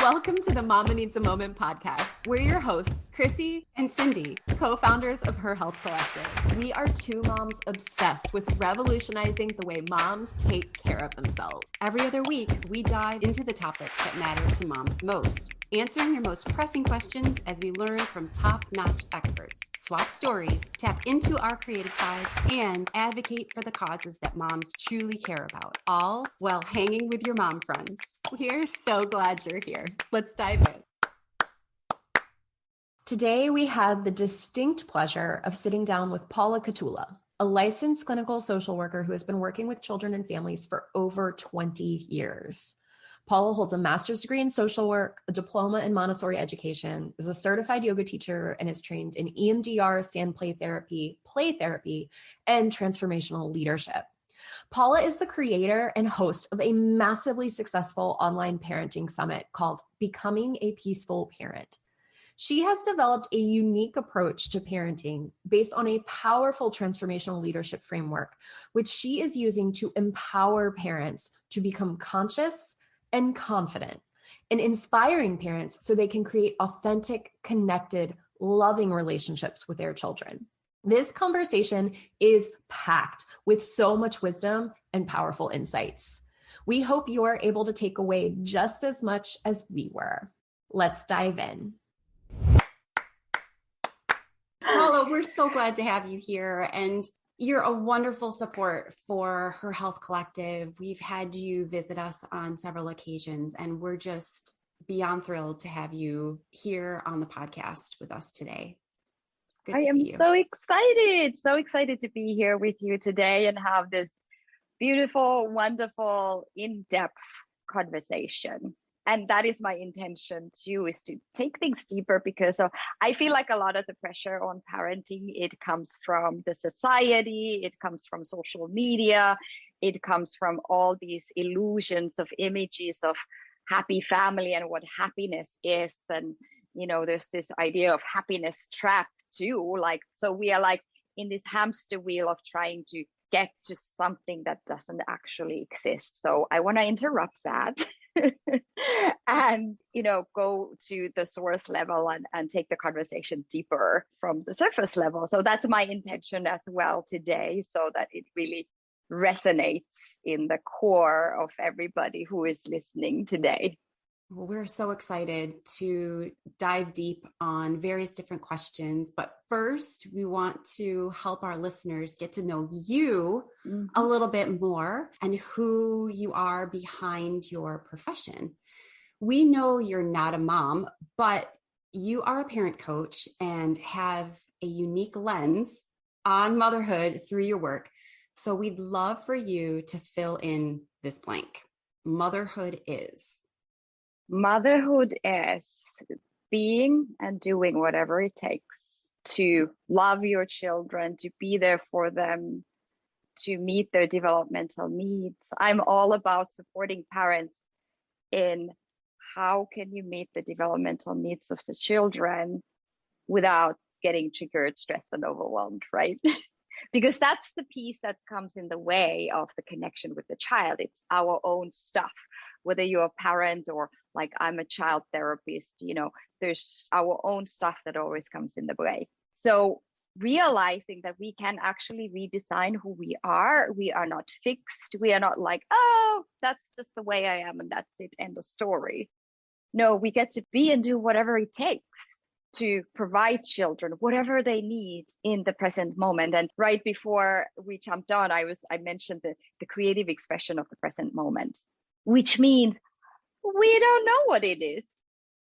Welcome to the Mama Needs a Moment podcast. We're your hosts, Chrissy and Cindy, co-founders of Her Health Collective. We are two moms obsessed with revolutionizing the way moms take care of themselves. Every other week, we dive into the topics that matter to moms most, answering your most pressing questions as we learn from top-notch experts, swap stories, tap into our creative sides, and advocate for the causes that moms truly care about, all while hanging with your mom friends. We're so glad you're here. Let's dive in. Today, we have the distinct pleasure of sitting down with Paula Kettula, a licensed clinical social worker who has been working with children and families for over 20 years. Paula holds a master's degree in social work, a diploma in Montessori education, is a certified yoga teacher, and is trained in EMDR, Sandplay Therapy, play therapy, and transformational leadership. Paula is the creator and host of a massively successful online parenting summit called Becoming a Peaceful Parent. She has developed a unique approach to parenting based on a powerful transformational leadership framework, which she is using to empower parents to become conscious and confident, and inspiring parents so they can create authentic, connected, loving relationships with their children. This conversation is packed with so much wisdom and powerful insights. We hope you are able to take away just as much as we were. Let's dive in. Paula, we're so glad to have you here, and you're a wonderful support for Her Health Collective. We've had you visit us on several occasions, and we're just beyond thrilled to have you here on the podcast with us today. I am so excited to be here with you today and have this beautiful, wonderful, in-depth conversation. And that is my intention too, is to take things deeper, because I feel like a lot of the pressure on parenting, it comes from the society, it comes from social media, it comes from all these illusions of images of happy family and what happiness is. And, you know, there's this idea of happiness trap too. So we are like in this hamster wheel of trying to get to something that doesn't actually exist. So I want to interrupt that and, you know, go to the source level and take the conversation deeper from the surface level. So that's my intention as well today, so that it really resonates in the core of everybody who is listening today. Well, we're so excited to dive deep on various different questions. But first, we want to help our listeners get to know you a little bit more and who you are behind your profession. We know you're not a mom, but you are a parent coach and have a unique lens on motherhood through your work. So we'd love for you to fill in this blank. Motherhood is being and doing whatever it takes to love your children, to be there for them, to meet their developmental needs. I'm all about supporting parents in how can you meet the developmental needs of the children without getting triggered, stressed, and overwhelmed, right? Because that's the piece that comes in the way of the connection with the child. It's our own stuff. Whether you're a parent or like I'm a child therapist, you know, there's our own stuff that always comes in the way. So realizing that we can actually redesign who we are not fixed. We are not like, oh, that's just the way I am and that's it, end of story. No, we get to be and do whatever it takes to provide children whatever they need in the present moment. And right before we jumped on, I mentioned the creative expression of the present moment, which means we don't know what it is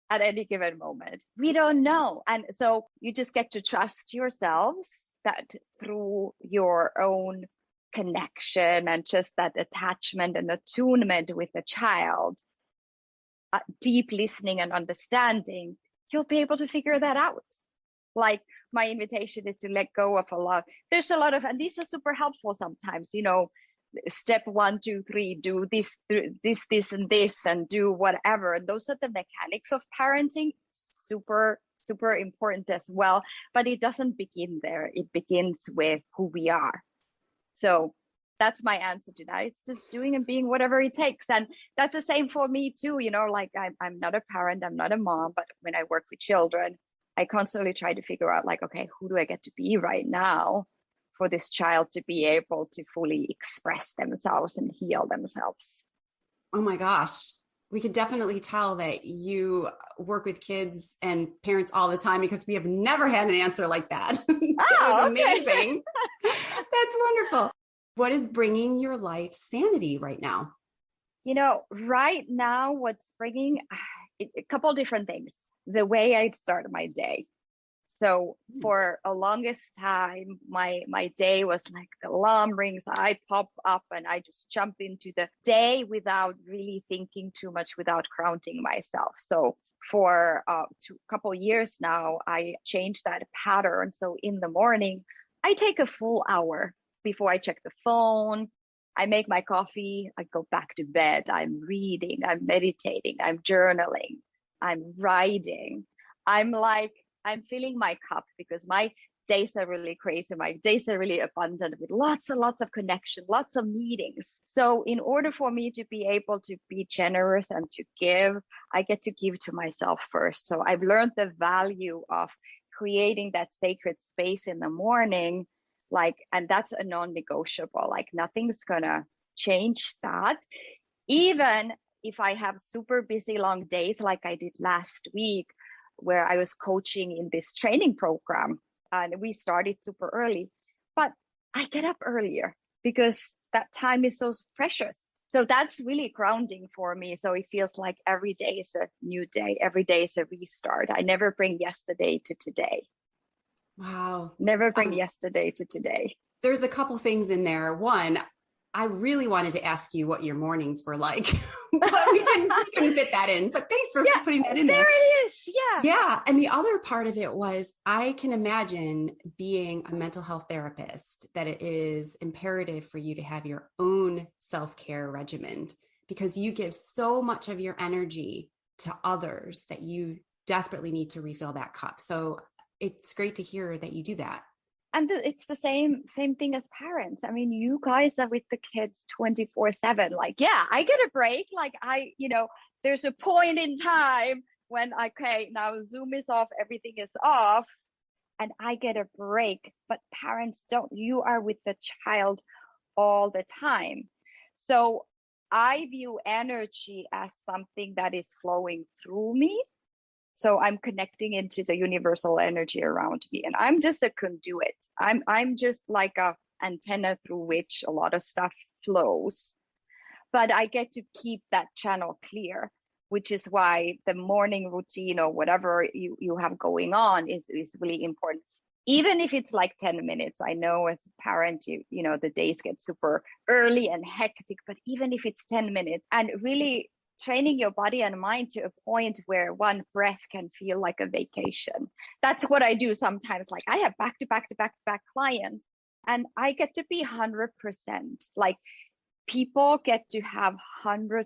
at any given moment. We don't know. And so you just get to trust yourselves that through your own connection and just that attachment and attunement with the child, deep listening and understanding, you'll be able to figure that out. Like my invitation is to let go of a lot. There's a lot of, and these are super helpful sometimes, you know, step 1, 2, 3, do this, and this, and do whatever. And those are the mechanics of parenting. Super, super important as well. But it doesn't begin there. It begins with who we are. So That's my answer to that. It's just doing and being whatever it takes. And that's the same for me too. Like I'm not a parent, I'm not a mom, but when I work with children, I constantly try to figure out like, okay, who do I get to be right now for this child to be able to fully express themselves and heal themselves? Oh my gosh. We could definitely tell that you work with kids and parents all the time, because we have never had an answer like that. It was amazing. That's wonderful. What is bringing your life sanity right now? Right now, what's bringing a couple different things. The way I start my day. So for a longest time, my day was like the alarm rings, I pop up and I just jump into the day without really thinking too much, without grounding myself. So for a couple years now, I changed that pattern. So in the morning, I take a full hour before I check the phone. I make my coffee, I go back to bed, I'm reading, I'm meditating, I'm journaling, I'm writing. I'm filling my cup because my days are really crazy. My days are really abundant with lots and lots of connection, lots of meetings. So in order for me to be able to be generous and to give, I get to give to myself first. So I've learned the value of creating that sacred space in the morning, and that's a non-negotiable, like nothing's gonna change that. Even if I have super busy long days like I did last week, where I was coaching in this training program and we started super early, but I get up earlier because that time is so precious. So that's really grounding for me. So it feels like every day is a new day. Every day is a restart. I never bring yesterday to today. Wow. Never bring yesterday to today. There's a couple things in there. One, I really wanted to ask you what your mornings were like, but we couldn't fit that in. But thanks for putting that in there. There it is. Yeah. Yeah. And the other part of it was, I can imagine being a mental health therapist, that it is imperative for you to have your own self-care regimen, because you give so much of your energy to others that you desperately need to refill that cup. So it's great to hear that you do that. And it's the same thing as parents. I mean, you guys are with the kids 24/7. Like, yeah, I get a break. Like there's a point in time when, okay, now Zoom is off, everything is off, and I get a break. But parents don't. You are with the child all the time. So I view energy as something that is flowing through me. So I'm connecting into the universal energy around me, and I'm just a conduit. I'm just like a antenna through which a lot of stuff flows. But I get to keep that channel clear, which is why the morning routine or whatever you have going on is really important. Even if it's like 10 minutes, I know as a parent, the days get super early and hectic, but even if it's 10 minutes and really training your body and mind to a point where one breath can feel like a vacation. That's what I do sometimes. Like I have back to back clients, and I get to be 100%. Like people get to have 100%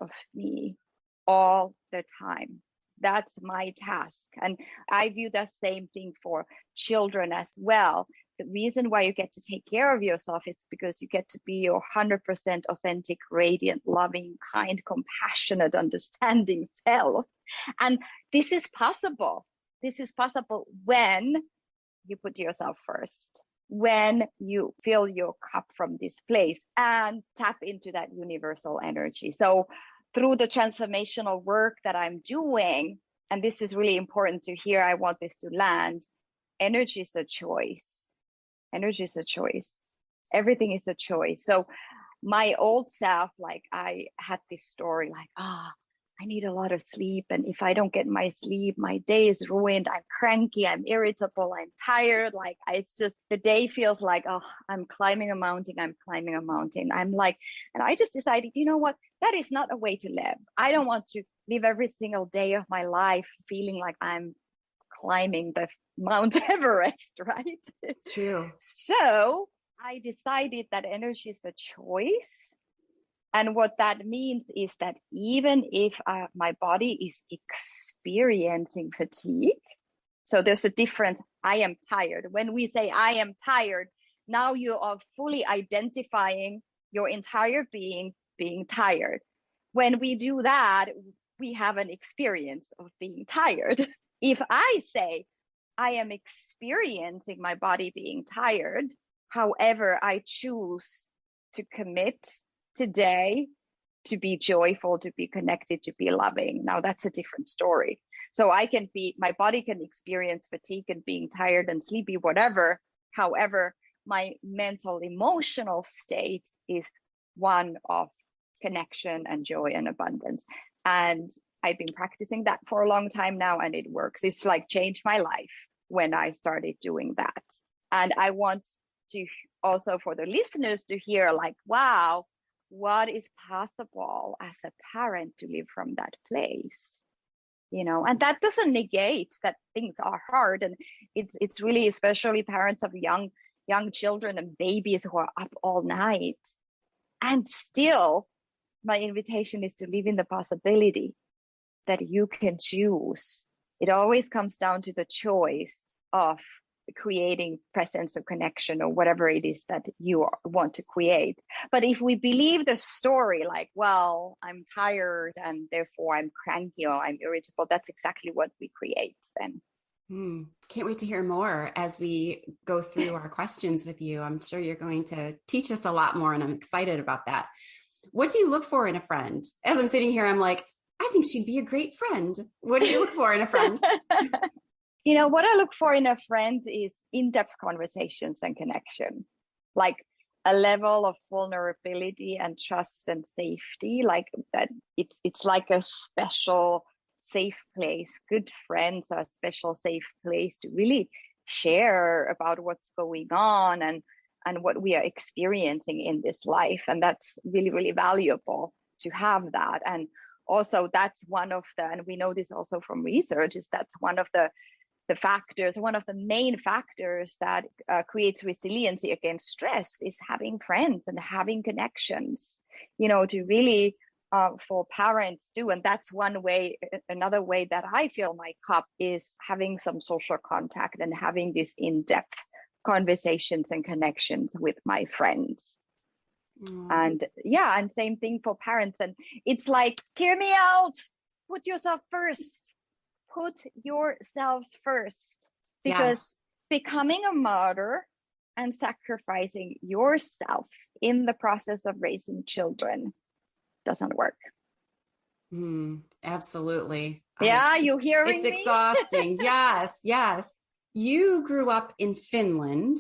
of me all the time. That's my task. And I view the same thing for children as well. The reason why you get to take care of yourself is because you get to be your 100% authentic, radiant, loving, kind, compassionate, understanding self. And this is possible. This is possible when you put yourself first, when you fill your cup from this place and tap into that universal energy. So through the transformational work that I'm doing, and this is really important to hear, I want this to land, energy is a choice. Energy is a choice. Everything is a choice. So my old self, like I had this story like, I need a lot of sleep. And if I don't get my sleep, my day is ruined. I'm cranky, I'm irritable, I'm tired. Like it's just, the day feels like, I'm climbing a mountain. I'm like, and I just decided, you know what? That is not a way to live. I don't want to live every single day of my life feeling like I'm climbing the Mount Everest, right? True. So I decided that energy is a choice. And what that means is that even if my body is experiencing fatigue, so there's a difference. I am tired. When we say I am tired, Now you are fully identifying your entire being tired. When we do that, we have an experience of being tired. If I say, I am experiencing my body being tired, however, I choose to commit today to be joyful, to be connected, to be loving. Now that's a different story. So my body can experience fatigue and being tired and sleepy, whatever. However, my mental, emotional state is one of connection and joy and abundance. And I've been practicing that for a long time now, and it works. It's like changed my life when I started doing that. And I want to also for the listeners to hear like, wow, what is possible as a parent to live from that place? And that doesn't negate that things are hard. And it's really, especially parents of young children and babies who are up all night. And still, my invitation is to live in the possibility that you can choose. It always comes down to the choice of creating presence or connection or whatever it is that you want to create. But if we believe the story like, well, I'm tired and therefore I'm cranky or I'm irritable, that's exactly what we create then. Can't wait to hear more as we go through our questions with you. I'm sure you're going to teach us a lot more, and I'm excited about that. What do you look for in a friend? As I'm sitting here, I'm like, I think she'd be a great friend. What do you look for in a friend? What I look for in a friend is in-depth conversations and connection, like a level of vulnerability and trust and safety, like that. It's like a special safe place. Good friends are a special safe place to really share about what's going on and what we are experiencing in this life. And that's really, really valuable to have that. And also that's one of and we know this also from research, is that's one of the factors, one of the main factors that creates resiliency against stress is having friends and having connections, to really for parents too. And that's one way. Another way that I fill my cup is having some social contact and having these in-depth conversations and connections with my friends. And same thing for parents. And it's like, hear me out, put yourself first. Put yourself first, because becoming a martyr and sacrificing yourself in the process of raising children doesn't work. Absolutely. Yeah, you hearing me? It's exhausting. Yes. You grew up in Finland,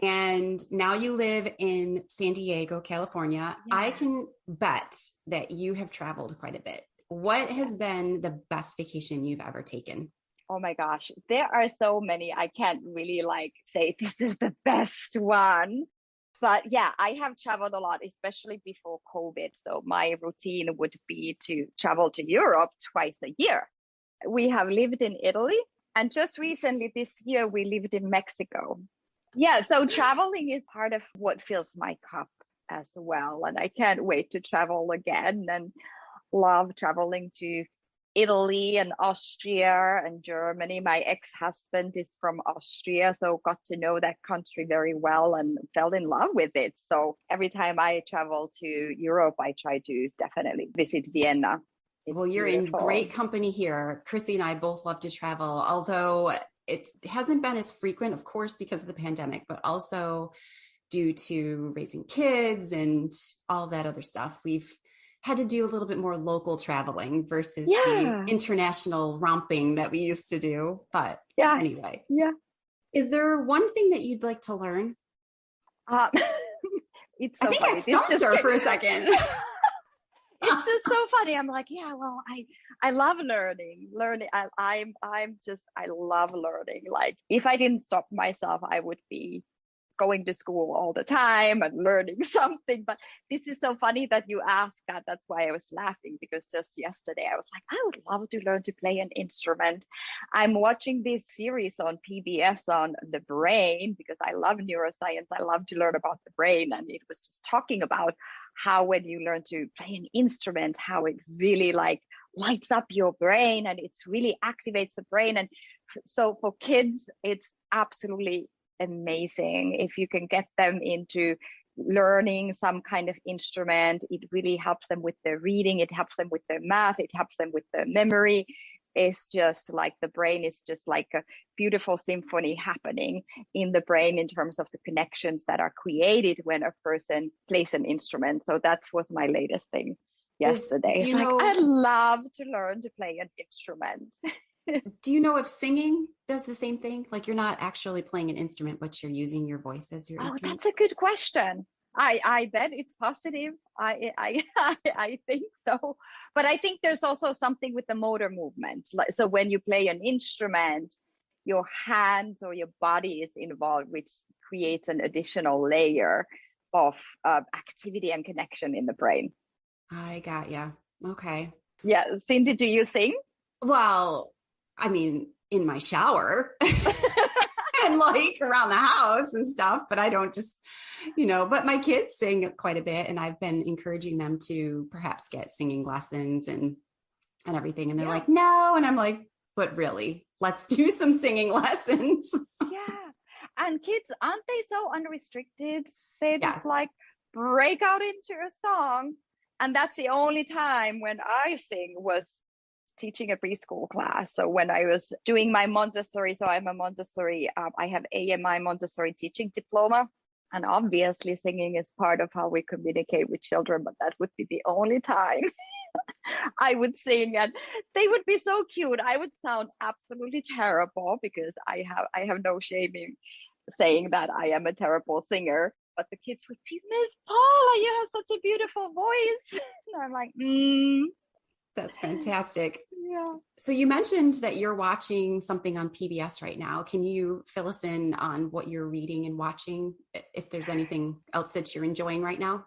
and now you live in San Diego, California. Yeah. I can bet that you have traveled quite a bit. What has been the best vacation you've ever taken? Oh my gosh, there are so many. I can't really say this is the best one. But yeah, I have traveled a lot, especially before COVID. So my routine would be to travel to Europe twice a year. We have lived in Italy, and just recently this year we lived in Mexico. Yeah, so traveling is part of what fills my cup as well. And I can't wait to travel again, and love traveling to Italy and Austria and Germany. My ex-husband is from Austria, so got to know that country very well and fell in love with it. So every time I travel to Europe, I try to definitely visit Vienna. Well, you're beautiful. In great company here. Chrissy and I both love to travel, although it hasn't been as frequent, of course, because of the pandemic, but also due to raising kids and all that other stuff. We've had to do a little bit more local traveling versus the international romping that we used to do. But anyway, is there one thing that you'd like to learn? It's so I think funny. I stumped her for a second. It's just so funny. I'm like, I love learning. I love learning. Like if I didn't stop myself, I would be going to school all the time and learning something. But this is so funny that you asked that. That's why I was laughing, because just yesterday I was like, I would love to learn to play an instrument. I'm watching this series on PBS on the brain because I love neuroscience. I love to learn about the brain. And it was just talking about how when you learn to play an instrument, how it really lights up your brain and it's really activates the brain. And so for kids, it's absolutely amazing. If you can get them into learning some kind of instrument, it really helps them with their reading, it helps them with their math, it helps them with their memory. It's just like the brain is just like a beautiful symphony happening in the brain in terms of the connections that are created when a person plays an instrument. So that was my latest thing yesterday. It's like, I'd love to learn to play an instrument. Do you know if singing does the same thing? Like you're not actually playing an instrument, but you're using your voice as your instrument? That's a good question. I bet it's positive. I think so. But I think there's also something with the motor movement. So when you play an instrument, your hands or your body is involved, which creates an additional layer of activity and connection in the brain. I got ya. Okay. Yeah. Cindy, do you sing? Well, I mean, in my shower and like around the house and stuff, but I don't just, but my kids sing quite a bit, and I've been encouraging them to perhaps get singing lessons and everything. And they're like, no. And I'm like, but really, let's do some singing lessons. Yeah. And kids, aren't they so unrestricted? They just like break out into a song. And that's the only time when I sing was teaching a preschool class. So when I was doing my Montessori, so I'm a Montessori, I have AMI Montessori teaching diploma. And obviously singing is part of how we communicate with children, but that would be the only time I would sing, and they would be so cute. I would sound absolutely terrible because I have no shame in saying that I am a terrible singer. But the kids would be, Miss Paula, you have such a beautiful voice. And I'm like, That's fantastic. Yeah. So you mentioned that you're watching something on PBS right now. Can you fill us in on what you're reading and watching, if there's anything else that you're enjoying right now?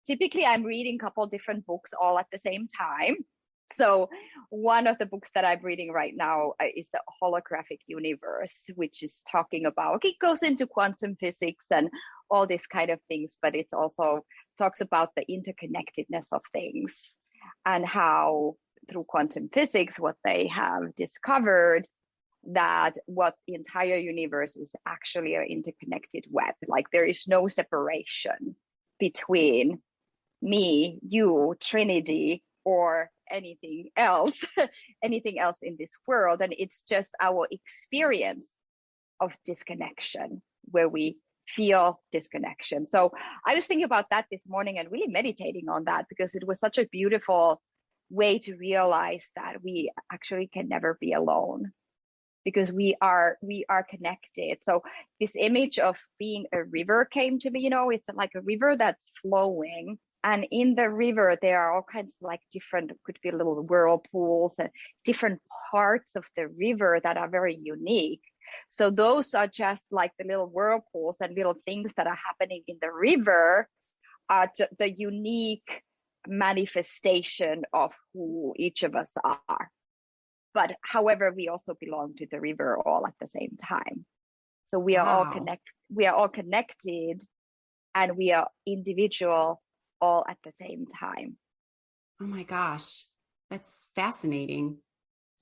Typically, I'm reading a couple different books all at the same time. So one of the books that I'm reading right now is the Holographic Universe, which is talking about, it goes into quantum physics and all these kind of things, but it also talks about the interconnectedness of things and how through quantum physics, what they have discovered that what the entire universe is actually an interconnected web. Like there is no separation between me, you, Trinity, or anything else in this world. And it's just our experience of disconnection where we feel disconnection. So I was thinking about that this morning and really meditating on that, because it was such a beautiful way to realize that we actually can never be alone, because we are connected. So this image of being a river came to me. It's like a river that's flowing, and in the river there are all kinds of like different, could be little whirlpools and different parts of the river that are very unique. So those are just like the little whirlpools and little things that are happening in the river are the unique manifestation of who each of us are. But however, we also belong to the river all at the same time. So we are all connected, and we are individual all at the same time. Oh my gosh, that's fascinating.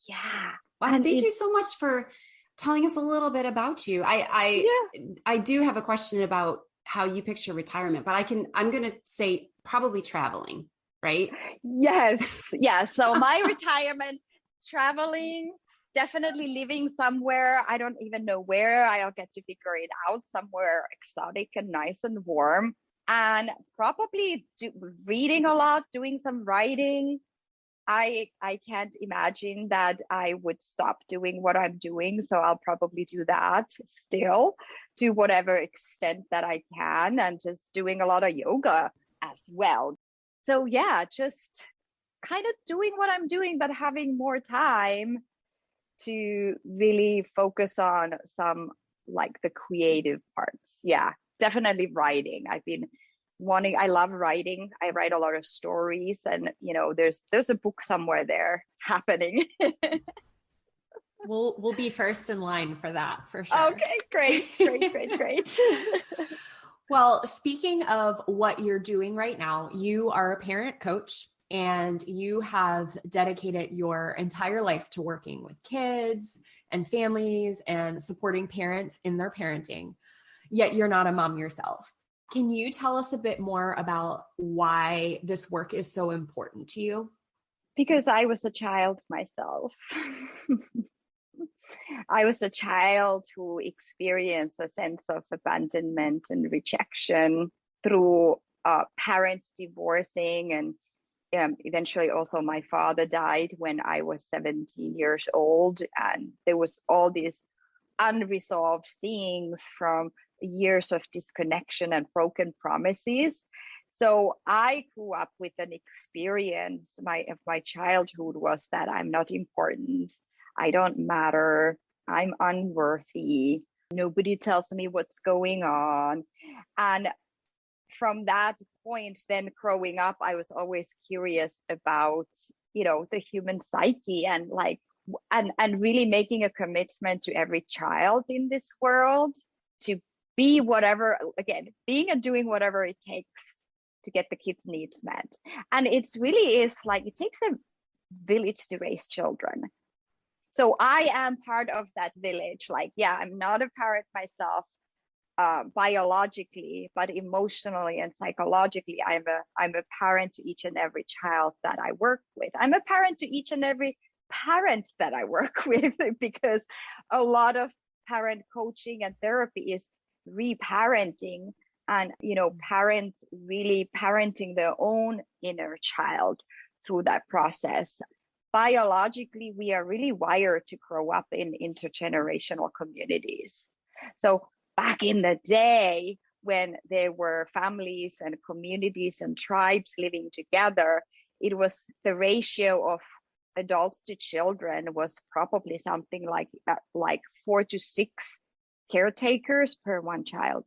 Yeah. Well, thank you so much for telling us a little bit about you. I do have a question about how you picture retirement, but I'm going to say probably traveling, right? Yes. Yeah. So my retirement, traveling, definitely living somewhere. I don't even know where. I'll get to figure it out, somewhere exotic and nice and warm, and probably reading a lot, doing some writing. I can't imagine that I would stop doing what I'm doing. So I'll probably do that still to whatever extent that I can, and just doing a lot of yoga as well. So yeah, just kind of doing what I'm doing, but having more time to really focus on some like the creative parts. Yeah, definitely writing. I love writing. I write a lot of stories, and there's a book somewhere there happening. We'll be first in line for that, for sure. Okay, great. Well, speaking of what you're doing right now, you are a parent coach, and you have dedicated your entire life to working with kids and families and supporting parents in their parenting, yet you're not a mom yourself. Can you tell us a bit more about why this work is so important to you? Because I was a child myself. I was a child who experienced a sense of abandonment and rejection through parents divorcing, and eventually also my father died when I was 17 years old. And there was all these unresolved things from years of disconnection and broken promises. So I grew up with an experience of my childhood was that I'm not important, I don't matter, I'm unworthy, nobody tells me what's going on. And from that point, then growing up, I was always curious about, the human psyche, and and really making a commitment to every child in this world to be whatever, again, being and doing whatever it takes to get the kids' needs met. And it's really is like, it takes a village to raise children. So I am part of that village. Like, yeah, I'm not a parent myself, biologically, but emotionally and psychologically, I'm a parent to each and every child that I work with. I'm a parent to each and every parent that I work with, because a lot of parent coaching and therapy is reparenting, and parents really parenting their own inner child through that process. Biologically, we are really wired to grow up in intergenerational communities. So back in the day, when there were families and communities and tribes living together, it was the ratio of adults to children was probably something like 4 to 6 caretakers per one child.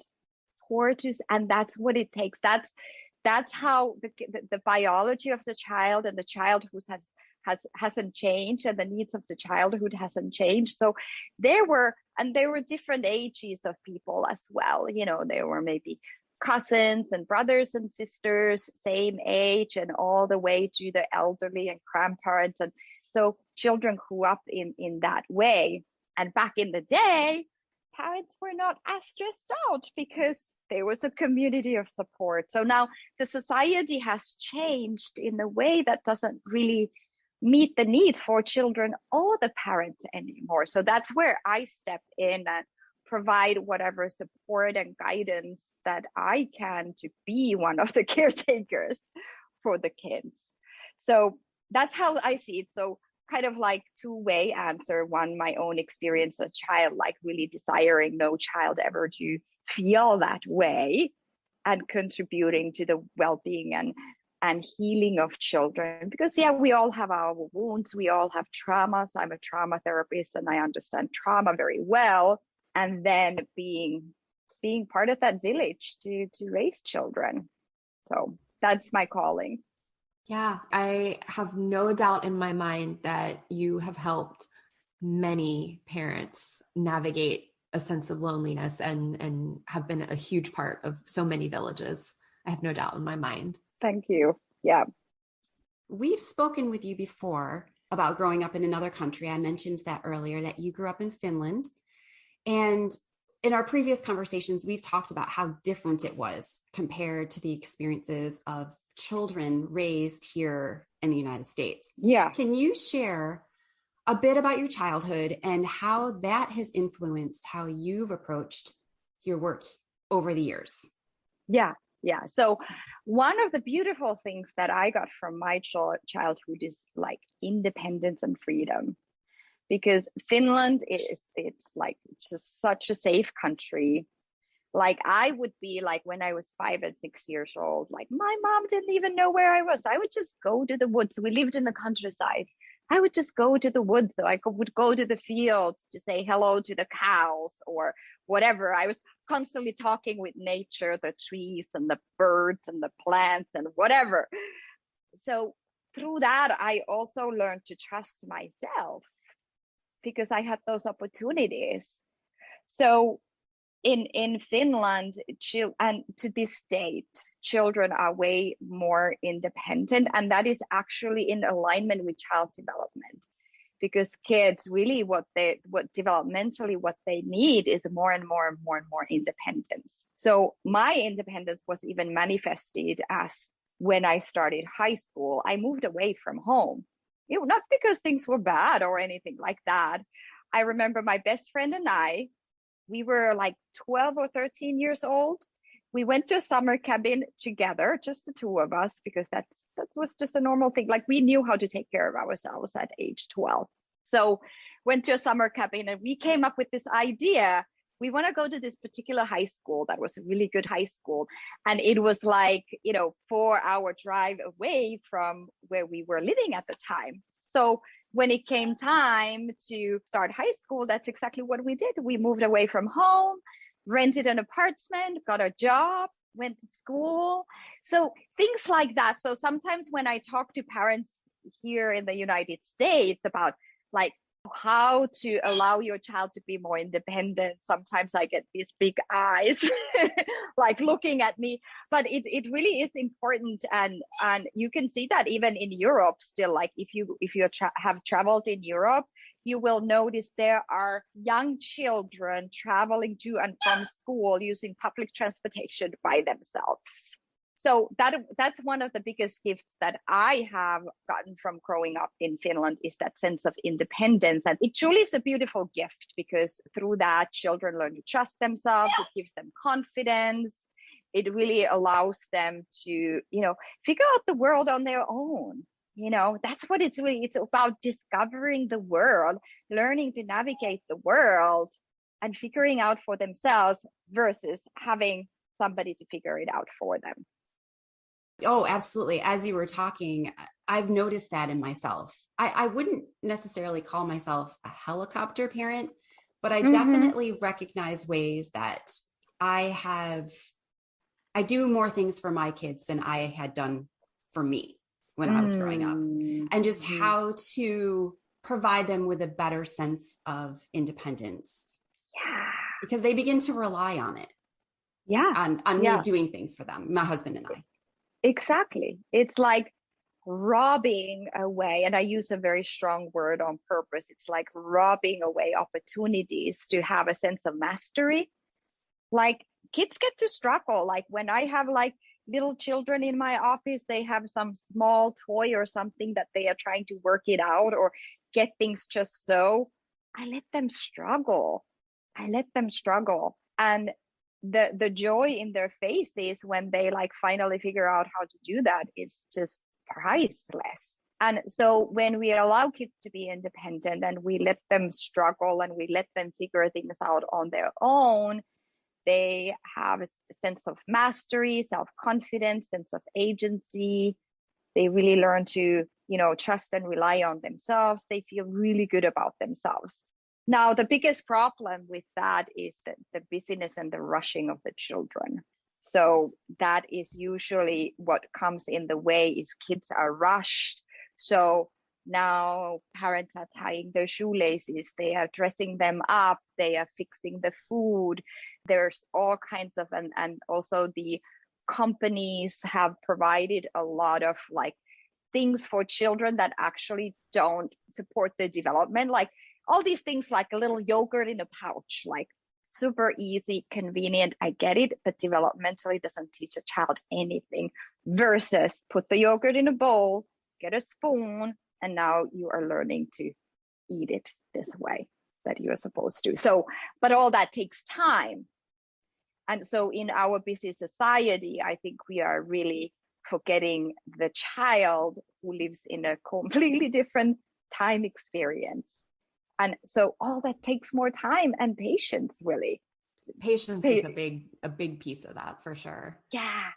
And that's what it takes. That's how the biology of the child and the childhood hasn't changed, and the needs of the childhood hasn't changed. So there were different ages of people as well. There were maybe cousins and brothers and sisters, same age, and all the way to the elderly and grandparents. And so children grew up in that way. And back in the day, parents were not as stressed out because there was a community of support. So now the society has changed in a way that doesn't really meet the need for children or the parents anymore. So that's where I step in and provide whatever support and guidance that I can to be one of the caretakers for the kids. So that's how I see it. So kind of like two-way answer. One, my own experience as a child, like really desiring no child ever to feel that way, and contributing to the well-being and healing of children. Because we all have our wounds, we all have traumas. I'm a trauma therapist and I understand trauma very well. And then being part of that village to raise children. So that's my calling. Yeah, I have no doubt in my mind that you have helped many parents navigate a sense of loneliness and have been a huge part of so many villages. I have no doubt in my mind. Thank you. Yeah. We've spoken with you before about growing up in another country. I mentioned that earlier, that you grew up in Finland. And in our previous conversations, we've talked about how different it was compared to the experiences of children raised here in the United States. Yeah. Can you share a bit about your childhood and how that has influenced how you've approached your work over the years? Yeah. So one of the beautiful things that I got from my childhood is like independence and freedom, because Finland it's just such a safe country. Like I would be like, when I was 5 and 6 years old, like my mom didn't even know where I was. I would just go to the woods. We lived in the countryside. I would just go to the woods. So I would go to the fields to say hello to the cows or whatever. I was constantly talking with nature, the trees and the birds and the plants and whatever. So through that, I also learned to trust myself because I had those opportunities. So in Finland, and to this date, children are way more independent, and that is actually in alignment with child development, because kids really what developmentally what they need is more and more and more and more independence. So my independence was even manifested as when I started high school, I moved away from home. Not because things were bad or anything like that. I remember my best friend and I, we were like 12 or 13 years old. We went to a summer cabin together, just the two of us, because that was just a normal thing. Like, we knew how to take care of ourselves at age 12. So went to a summer cabin, and we came up with this idea. We want to go to this particular high school that was a really good high school. And it was like, 4-hour drive away from where we were living at the time. So when it came time to start high school, that's exactly what we did. We moved away from home, rented an apartment, got a job, went to school. So things like that. So sometimes when I talk to parents here in the United States about like how to allow your child to be more independent, sometimes I get these big eyes like looking at me, but it really is important. And you can see that even in Europe still, like if you have traveled in Europe, you will notice there are young children traveling to and from school using public transportation by themselves. So that's one of the biggest gifts that I have gotten from growing up in Finland, is that sense of independence. And it truly is a beautiful gift, because through that, children learn to trust themselves. It gives them confidence. It really allows them to, figure out the world on their own. That's what it's about, discovering the world, learning to navigate the world and figuring out for themselves versus having somebody to figure it out for them. Oh, absolutely. As you were talking, I've noticed that in myself. I wouldn't necessarily call myself a helicopter parent, but I definitely recognize ways that I do more things for my kids than I had done for me when I was growing up, and just how to provide them with a better sense of independence. Yeah. Because they begin to rely on it. Yeah. On me doing things for them, my husband and I. Exactly. It's like robbing away, and I use a very strong word on purpose. It's like robbing away opportunities to have a sense of mastery. Like, kids get to struggle. Like, when I have like little children in my office, they have some small toy or something that they are trying to work it out or get things just so. I let them struggle. And the joy in their faces when they like finally figure out how to do that is just priceless. And so when we allow kids to be independent and we let them struggle and we let them figure things out on their own, they have a sense of mastery, self-confidence, sense of agency. They really learn to, trust and rely on themselves. They feel really good about themselves. Now, the biggest problem with that is the busyness and the rushing of the children. So that is usually what comes in the way, is kids are rushed. So now parents are tying their shoelaces, they are dressing them up, they are fixing the food. There's all kinds of, and also the companies have provided a lot of like things for children that actually don't support their development. Like all these things, like a little yogurt in a pouch, like super easy, convenient. I get it, but developmentally doesn't teach a child anything, versus put the yogurt in a bowl, get a spoon, and now you are learning to eat it this way that you're supposed to. So, but all that takes time. And so in our busy society, I think we are really forgetting the child who lives in a completely different time experience. And so all that takes more time and patience, really. Patience is a big piece of that, for sure. Yeah.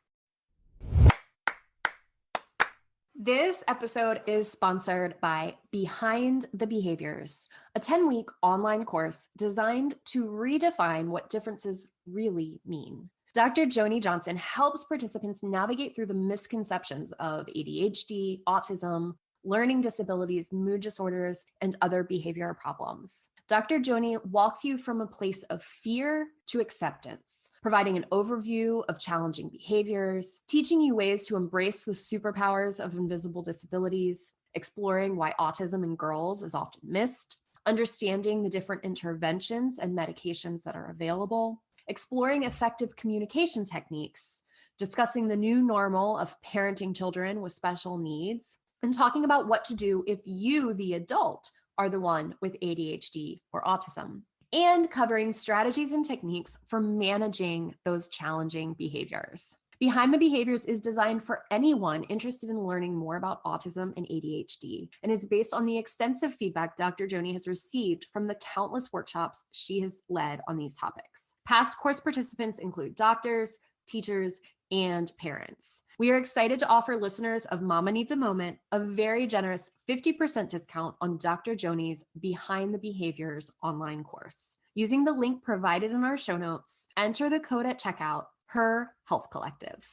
This episode is sponsored by Behind the Behaviors, a 10-week online course designed to redefine what differences really mean. Dr. Joni Johnson helps participants navigate through the misconceptions of ADHD, autism, learning disabilities, mood disorders, and other behavioral problems. Dr. Joni walks you from a place of fear to acceptance, providing an overview of challenging behaviors, teaching you ways to embrace the superpowers of invisible disabilities, exploring why autism in girls is often missed, understanding the different interventions and medications that are available, exploring effective communication techniques, discussing the new normal of parenting children with special needs, and talking about what to do if you, the adult, are the one with ADHD or autism, and covering strategies and techniques for managing those challenging behaviors. Behind the Behaviors is designed for anyone interested in learning more about autism and ADHD, and is based on the extensive feedback Dr. Joni has received from the countless workshops she has led on these topics. Past course participants include doctors, teachers, and parents. We are excited to offer listeners of Mama Needs a Moment a very generous 50% discount on Dr. Joni's Behind the Behaviors online course. Using the link provided in our show notes, enter the code at checkout, Her Health Collective.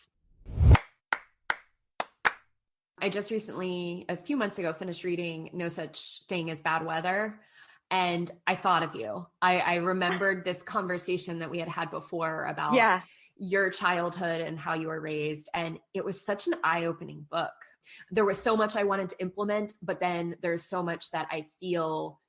I just recently, a few months ago, finished reading No Such Thing as Bad Weather, and I thought of you. I remembered this conversation that we had before about your childhood and how you were raised. And it was such an eye-opening book. There was so much I wanted to implement, but then there's so much that I feel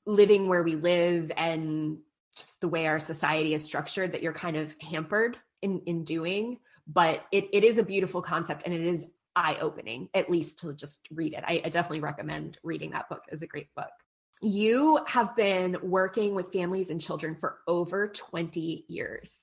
living where we live and just the way our society is structured that you're kind of hampered in doing. But it is a beautiful concept, and it is eye-opening, at least to just read it. I definitely recommend reading that book. It's a great book. You have been working with families and children for over 20 years.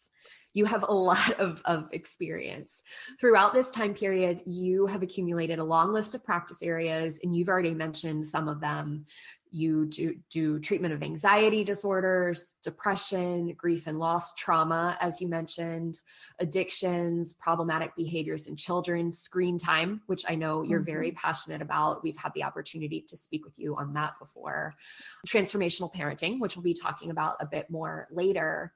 You have a lot of experience. Throughout this time period, you have accumulated a long list of practice areas, and you've already mentioned some of them. You do treatment of anxiety disorders, depression, grief and loss, trauma, as you mentioned, addictions, problematic behaviors in children, screen time, which I know you're very passionate about. We've had the opportunity to speak with you on that before. Transformational parenting, which we'll be talking about a bit more later.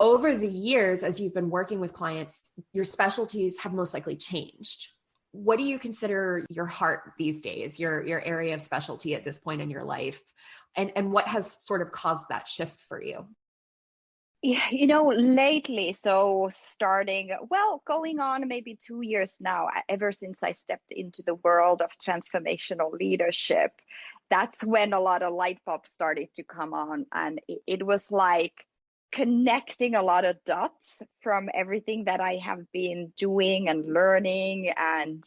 Over the years, as you've been working with clients, your specialties have most likely changed. What do you consider your heart these days, your area of specialty at this point in your life? And what has sort of caused that shift for you? Yeah, lately, so going on maybe 2 years now, ever since I stepped into the world of transformational leadership, that's when a lot of light bulbs started to come on. And it was like connecting a lot of dots from everything that I have been doing and learning, and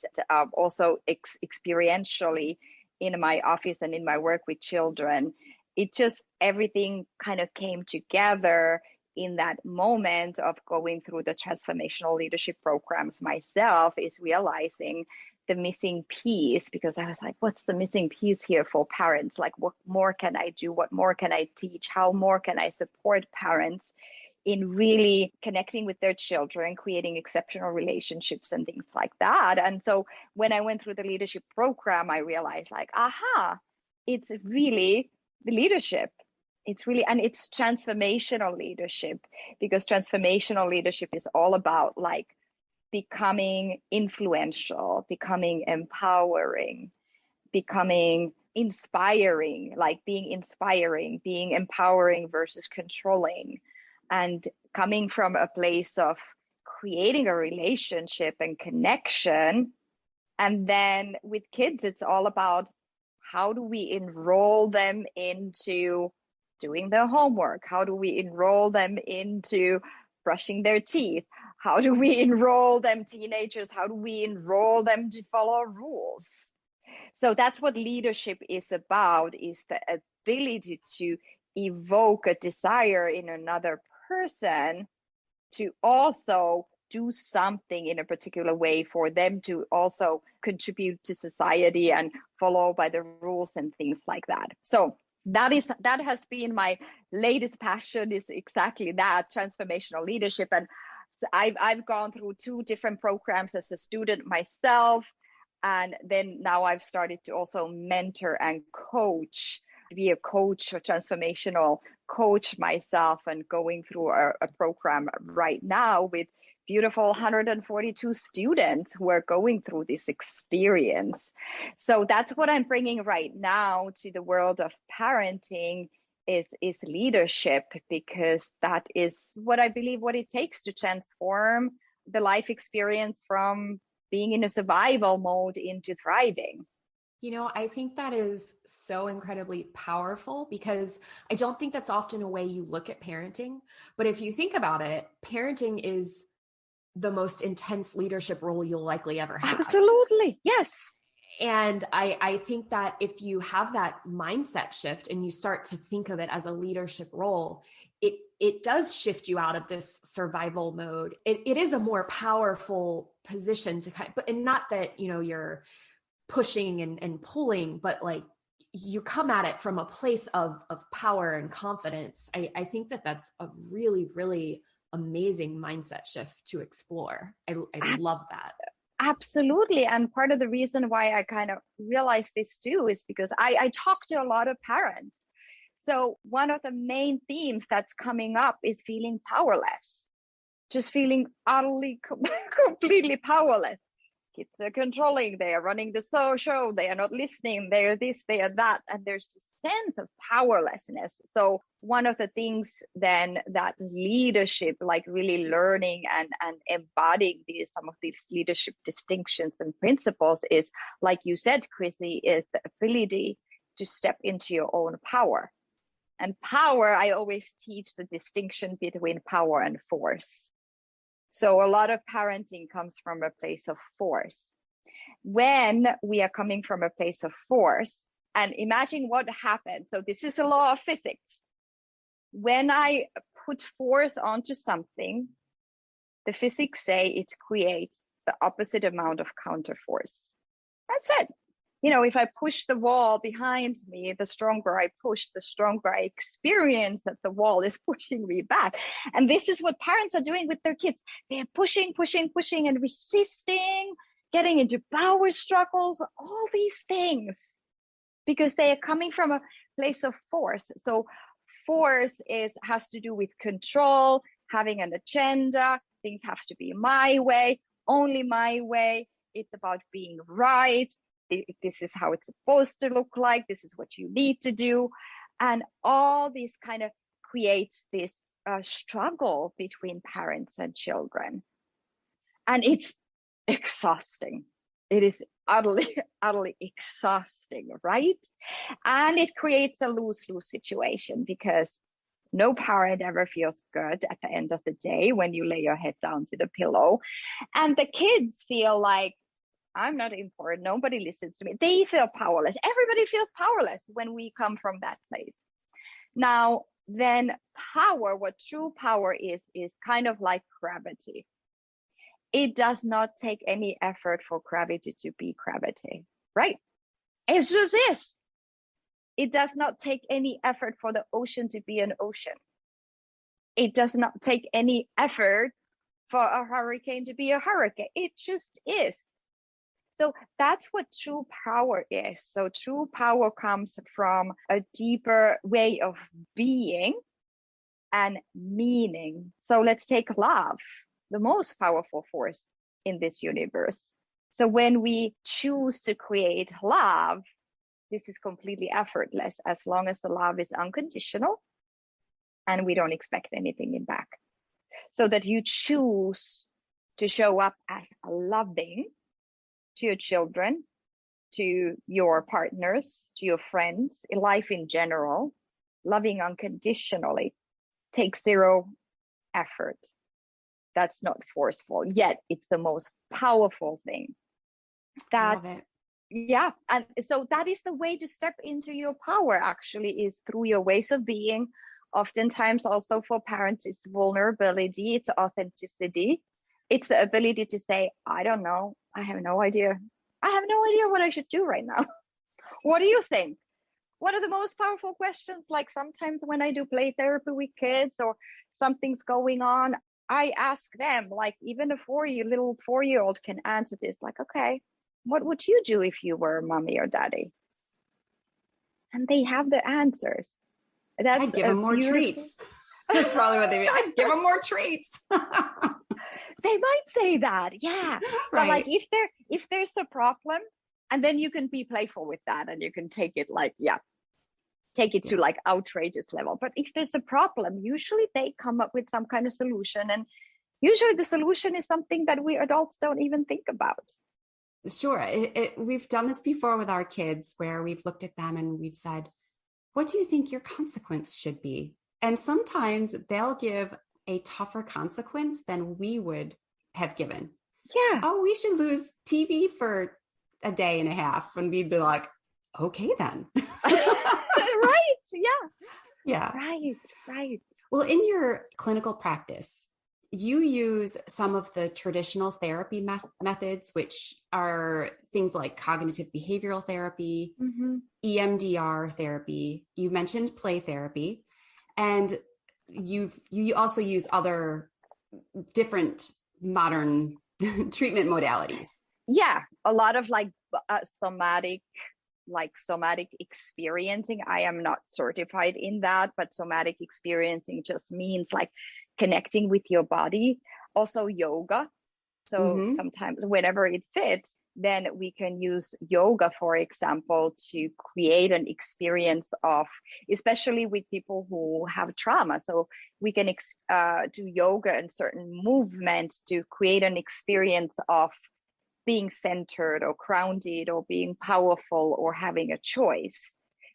also experientially in my office and in my work with children. It just, everything kind of came together in that moment of going through the transformational leadership programs myself, is realizing the missing piece, because I was like, what's the missing piece here for parents? Like, what more can I do? What more can I teach? How more can I support parents in really connecting with their children, creating exceptional relationships and things like that? And so when I went through the leadership program, I realized like, it's really the leadership. It's really, and it's transformational leadership, because transformational leadership is all about like becoming influential, becoming empowering, becoming inspiring, like being inspiring, being empowering versus controlling, and coming from a place of creating a relationship and connection. And then with kids, it's all about how do we enroll them into doing their homework? How do we enroll them into brushing their teeth? How do we enroll them, teenagers? How do we enroll them to follow rules? So that's what leadership is about, is the ability to evoke a desire in another person to also do something in a particular way for them to also contribute to society and follow by the rules and things like that. So that has been my latest passion, is exactly that, transformational leadership. And so I've gone through 2 different programs as a student myself, and then now I've started to also mentor and coach, be a coach, a transformational coach myself, and going through a program right now with beautiful 142 students who are going through this experience. So that's what I'm bringing right now to the world of parenting, is leadership, because that is what I believe what it takes to transform the life experience from being in a survival mode into thriving. I think that is so incredibly powerful, because I don't think that's often a way you look at parenting. But if you think about it, parenting is the most intense leadership role you'll likely ever have. Absolutely. Yes. And I think that if you have that mindset shift and you start to think of it as a leadership role, it does shift you out of this survival mode. It is a more powerful position to and not that, you're pushing and pulling, but like you come at it from a place of power and confidence. I think that that's a really, really amazing mindset shift to explore. I love that. Absolutely. And part of the reason why I kind of realized this too is because I talk to a lot of parents. So one of the main themes that's coming up is feeling powerless, just feeling utterly, completely powerless. Kids are controlling, they are running the show, they are not listening, they are this, they are that, and there's this sense of powerlessness. So one of the things then that leadership, like really learning and embodying some of these leadership distinctions and principles is, like you said, Chrissy, is the ability to step into your own power. And power, I always teach the distinction between power and force. So a lot of parenting comes from a place of force. When we are coming from a place of force, and imagine what happens. So this is a law of physics. When I put force onto something, the physics say it creates the opposite amount of counter force. That's it. If I push the wall behind me, the stronger I push, the stronger I experience that the wall is pushing me back. And this is what parents are doing with their kids. They're pushing, and resisting, getting into power struggles, all these things, because they are coming from a place of force. So force has to do with control, having an agenda. Things have to be my way, only my way. It's about being right. This is how it's supposed to look like. This is what you need to do. And all this kind of creates this struggle between parents and children. And it's exhausting. It is utterly, utterly exhausting, right? And it creates a lose-lose situation, because no parent ever feels good at the end of the day when you lay your head down to the pillow. And the kids feel like, I'm not important. Nobody listens to me. They feel powerless. Everybody feels powerless when we come from that place. Now, then power, what true power is kind of like gravity. It does not take any effort for gravity to be gravity, right? It just is. It does not take any effort for the ocean to be an ocean. It does not take any effort for a hurricane to be a hurricane. It just is. So that's what true power is. So true power comes from a deeper way of being and meaning. So let's take love, the most powerful force in this universe. So when we choose to create love, this is completely effortless, as long as the love is unconditional and we don't expect anything in back. So that you choose to show up as loving to your children, to your partners, to your friends, in life in general. Loving unconditionally takes zero effort. That's not forceful, yet it's the most powerful thing. Love it. Yeah, and so that is the way to step into your power, actually, is through your ways of being. Oftentimes also for parents, it's vulnerability, it's authenticity. It's the ability to say, I don't know. I have no idea. I have no idea what I should do right now. What do you think? One of the most powerful questions, like sometimes when I do play therapy with kids or something's going on, I ask them, like even a little 4-year-old can answer this, like, okay, what would you do if you were mommy or daddy? And they have the answers. I'd give them more treats. That's probably what they mean. I'd give them more treats. They might say that, yeah. Right. But like if there's a problem, and then you can be playful with that and you can take it like, yeah, take it to like outrageous level. But if there's a problem, usually they come up with some kind of solution. And usually the solution is something that we adults don't even think about. Sure. We've done this before with our kids where we've looked at them and we've said, what do you think your consequence should be? And sometimes they'll give a tougher consequence than we would have given. Yeah. Oh, we should lose TV for a day and a half. And we'd be like, okay, then. Right. Yeah. Yeah. Right. Well, in your clinical practice, you use some of the traditional therapy methods, which are things like cognitive behavioral therapy, EMDR therapy. You mentioned play therapy, and you also use other different modern treatment modalities. Yeah, a lot of like somatic experiencing. I am not certified in that, but somatic experiencing just means like connecting with your body. Also yoga. So sometimes whenever it fits, then we can use yoga, for example, to create an experience of, especially with people who have trauma. So we can do yoga and certain movements to create an experience of being centered or grounded or being powerful or having a choice.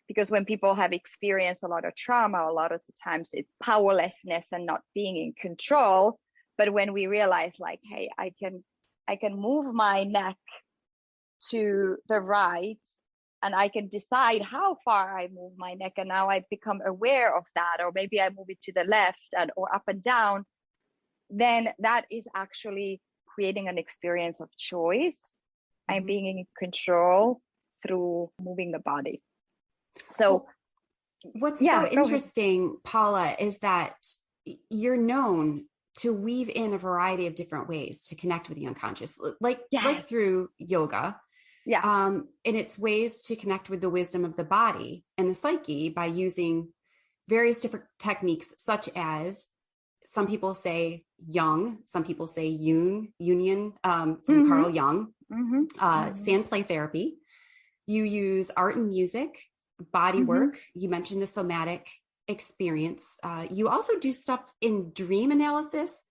Because when people have experienced a lot of trauma, a lot of the times it's powerlessness and not being in control. But when we realize like, hey, I can move my neck to the right and I can decide how far I move my neck, and now I become aware of that, or maybe I move it to the left or up and down, then that is actually creating an experience of choice and being in control through moving the body. So what's so interesting, Paula, is that you're known to weave in a variety of different ways to connect with the unconscious, like through yoga. Yeah. And it's ways to connect with the wisdom of the body and the psyche by using various different techniques, such as some people say Jung, some people say Union from Carl Jung, Sandplay Therapy. You use art and music, body work. You mentioned the somatic experience. You also do stuff in dream analysis,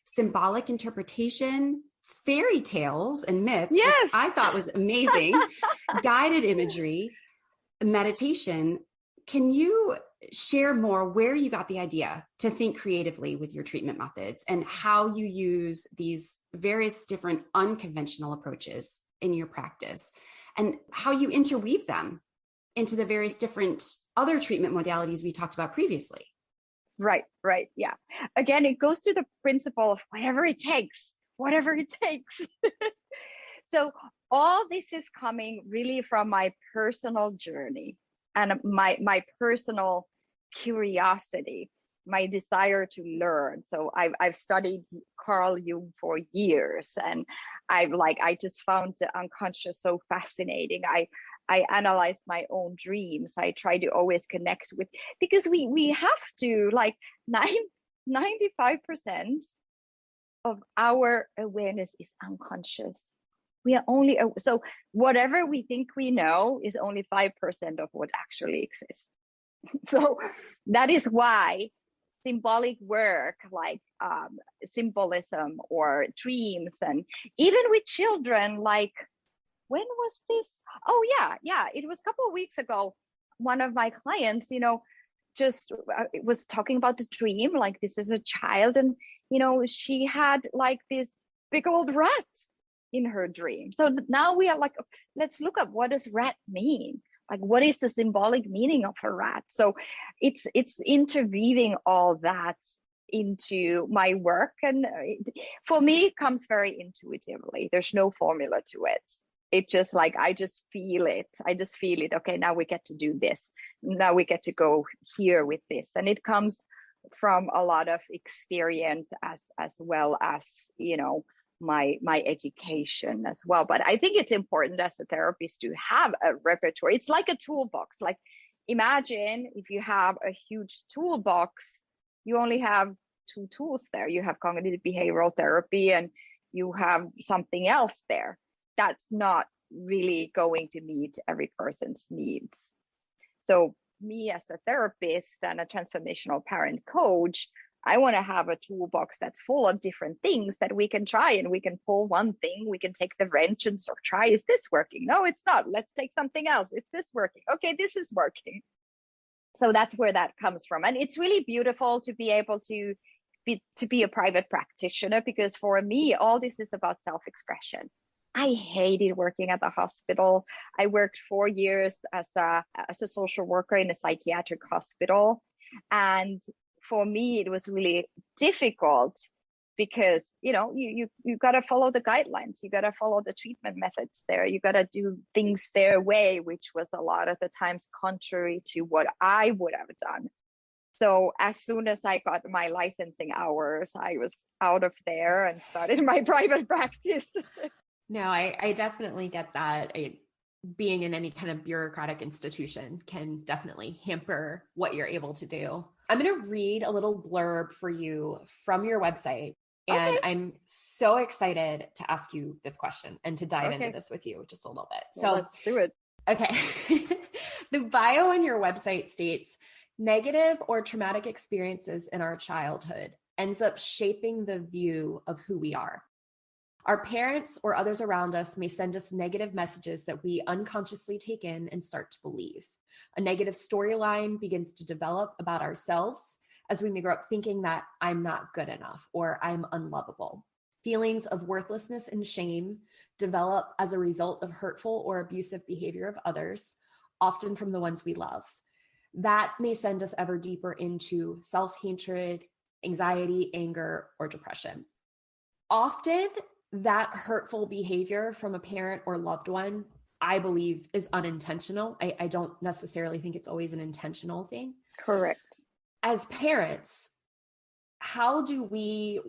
symbolic interpretation, fairy tales and myths, which I thought was amazing, guided imagery, meditation. Can you share more where you got the idea to think creatively with your treatment methods and how you use these various different unconventional approaches in your practice and how you interweave them into the various different other treatment modalities we talked about previously? Right. Yeah. Again, it goes to the principle of whatever it takes. So all this is coming really from my personal journey and my personal curiosity, my desire to learn. So I've studied Carl Jung for years, and I just found the unconscious so fascinating. I analyze my own dreams. I try to always connect with, because we have to, like 95% of our awareness is unconscious. We are only, so whatever we think we know is only 5% of what actually exists. So that is why symbolic work like symbolism or dreams, and even with children, like, when was this? Oh yeah. It was a couple of weeks ago. One of my clients, just was talking about the dream, like this is a child, and she had like this big old rat in her dream. So now we are like, let's look up, what does rat mean? Like, what is the symbolic meaning of a rat? So it's interweaving all that into my work, and for me it comes very intuitively. There's no formula to it. It's just like I just feel it. Okay, now we get to do this. Now we get to go here with this, and it comes from a lot of experience as well as my education as well. But I think it's important as a therapist to have a repertoire. It's like a toolbox. Like, imagine if you have a huge toolbox, you only have 2 tools there. You have cognitive behavioral therapy and you have something else there. That's not really going to meet every person's needs. So me as a therapist and a transformational parent coach, I want to have a toolbox that's full of different things that we can try, and we can pull one thing, we can take the wrench and sort of try, is this working? No, it's not. Let's take something else. Is this working? Okay, this is working. So that's where that comes from. And it's really beautiful to be able to be a private practitioner, because for me, all this is about self-expression. I hated working at the hospital. I worked 4 years as a social worker in a psychiatric hospital. And for me, it was really difficult because, you got to follow the guidelines. You got to follow the treatment methods there. You got to do things their way, which was a lot of the times contrary to what I would have done. So as soon as I got my licensing hours, I was out of there and started my private practice. No, I definitely get that. Being in any kind of bureaucratic institution can definitely hamper what you're able to do. I'm going to read a little blurb for you from your website. And Okay. I'm so excited to ask you this question and to dive into this with you just a little bit. So let's do it. Okay. The bio on your website states, negative or traumatic experiences in our childhood ends up shaping the view of who we are. Our parents or others around us may send us negative messages that we unconsciously take in and start to believe. A negative storyline begins to develop about ourselves as we may grow up thinking that I'm not good enough or I'm unlovable. Feelings of worthlessness and shame develop as a result of hurtful or abusive behavior of others, often from the ones we love. That may send us ever deeper into self-hatred, anxiety, anger, or depression. Often, that hurtful behavior from a parent or loved one, I believe, is unintentional. I don't necessarily think it's always an intentional thing. Correct. As parents, how do we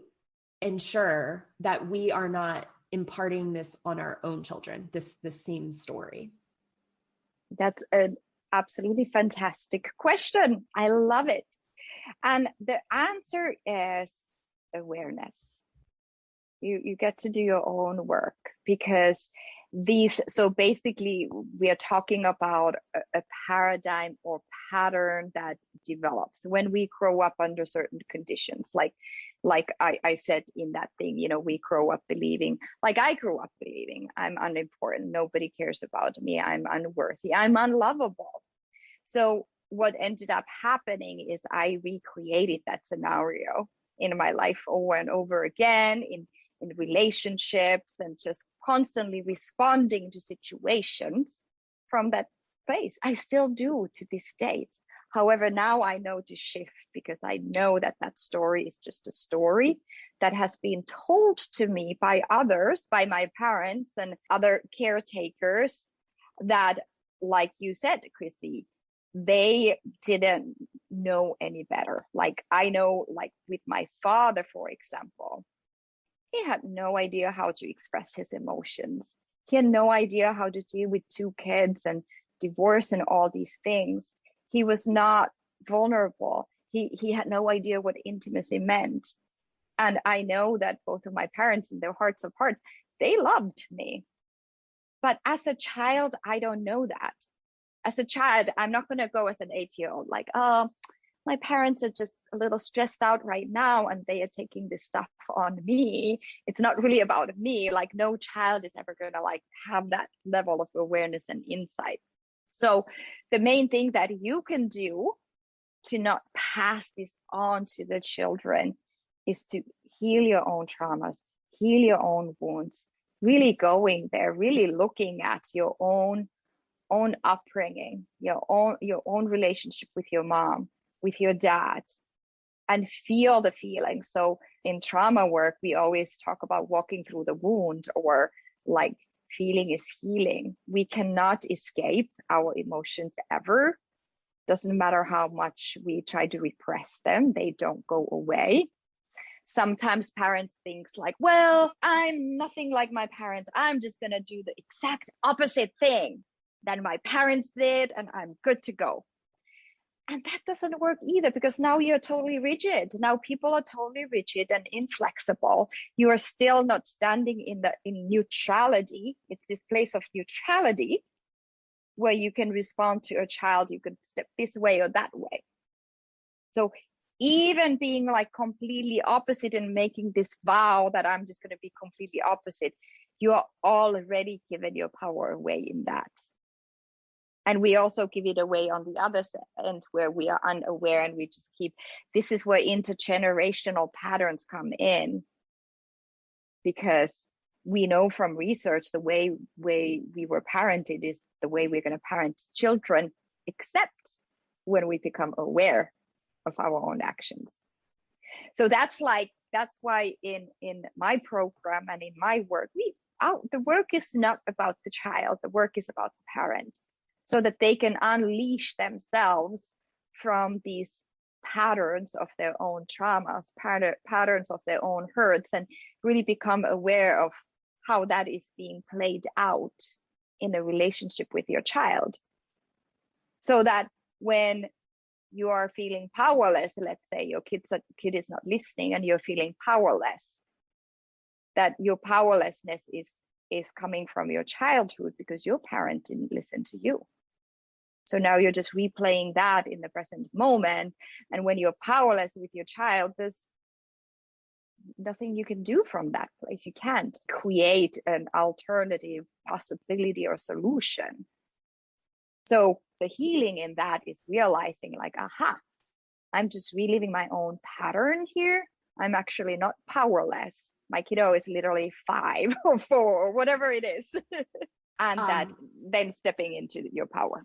ensure that we are not imparting this on our own children, this same story? That's an absolutely fantastic question. I love it. And the answer is awareness. You get to do your own work, because so basically we are talking about a paradigm or pattern that develops when we grow up under certain conditions. Like I said in that thing, we grow up believing, like I grew up believing, I'm unimportant, nobody cares about me, I'm unworthy, I'm unlovable. So what ended up happening is I recreated that scenario in my life over and over again, in relationships, and just constantly responding to situations from that place. I still do to this date. However, now I know to shift, because I know that story is just a story that has been told to me by others, by my parents and other caretakers, that, like you said, Chrissy, they didn't know any better. Like I know, like with my father, for example, he had no idea how to express his emotions. He had no idea how to deal with 2 kids and divorce and all these things. He was not vulnerable. He had no idea what intimacy meant. And I know that both of my parents, in their hearts of hearts, they loved me. But as a child, I don't know that. As a child, I'm not going to go as an 8-year-old like, oh, my parents are just a little stressed out right now and they are taking this stuff on me. It's not really about me. Like no child is ever going to like have that level of awareness and insight. So the main thing that you can do to not pass this on to the children is to heal your own traumas, heal your own wounds, really going there, really looking at your own upbringing, your own relationship with your mom, with your dad, and feel the feeling. So in trauma work, we always talk about walking through the wound, or like feeling is healing. We cannot escape our emotions ever. Doesn't matter how much we try to repress them, they don't go away. Sometimes parents think like, well, I'm nothing like my parents. I'm just going to do the exact opposite thing that my parents did and I'm good to go. And that doesn't work either, because now you're totally rigid. Now people are totally rigid and inflexible. You are still not standing in neutrality. It's this place of neutrality. where you can respond to a child, you could step this way or that way. So even being like completely opposite and making this vow that I'm just going to be completely opposite, you are already given your power away in that. And we also give it away on the other end where we are unaware and we just keep, this is where intergenerational patterns come in, because we know from research the way we were parented is the way we're going to parent children, except when we become aware of our own actions. So that's why in my program and in my work, the work is not about the child, the work is about the parent, so that they can unleash themselves from these patterns of their own traumas, patterns of their own hurts, and really become aware of how that is being played out in a relationship with your child. So that when you are feeling powerless, let's say your kid is not listening and you're feeling powerless, that your powerlessness is coming from your childhood because your parent didn't listen to you. So now you're just replaying that in the present moment. And when you're powerless with your child, there's nothing you can do from that place. You can't create an alternative possibility or solution. So the healing in that is realizing like, aha, I'm just reliving my own pattern here. I'm actually not powerless. My kiddo is literally 5 or 4 or whatever it is. And that then stepping into your power.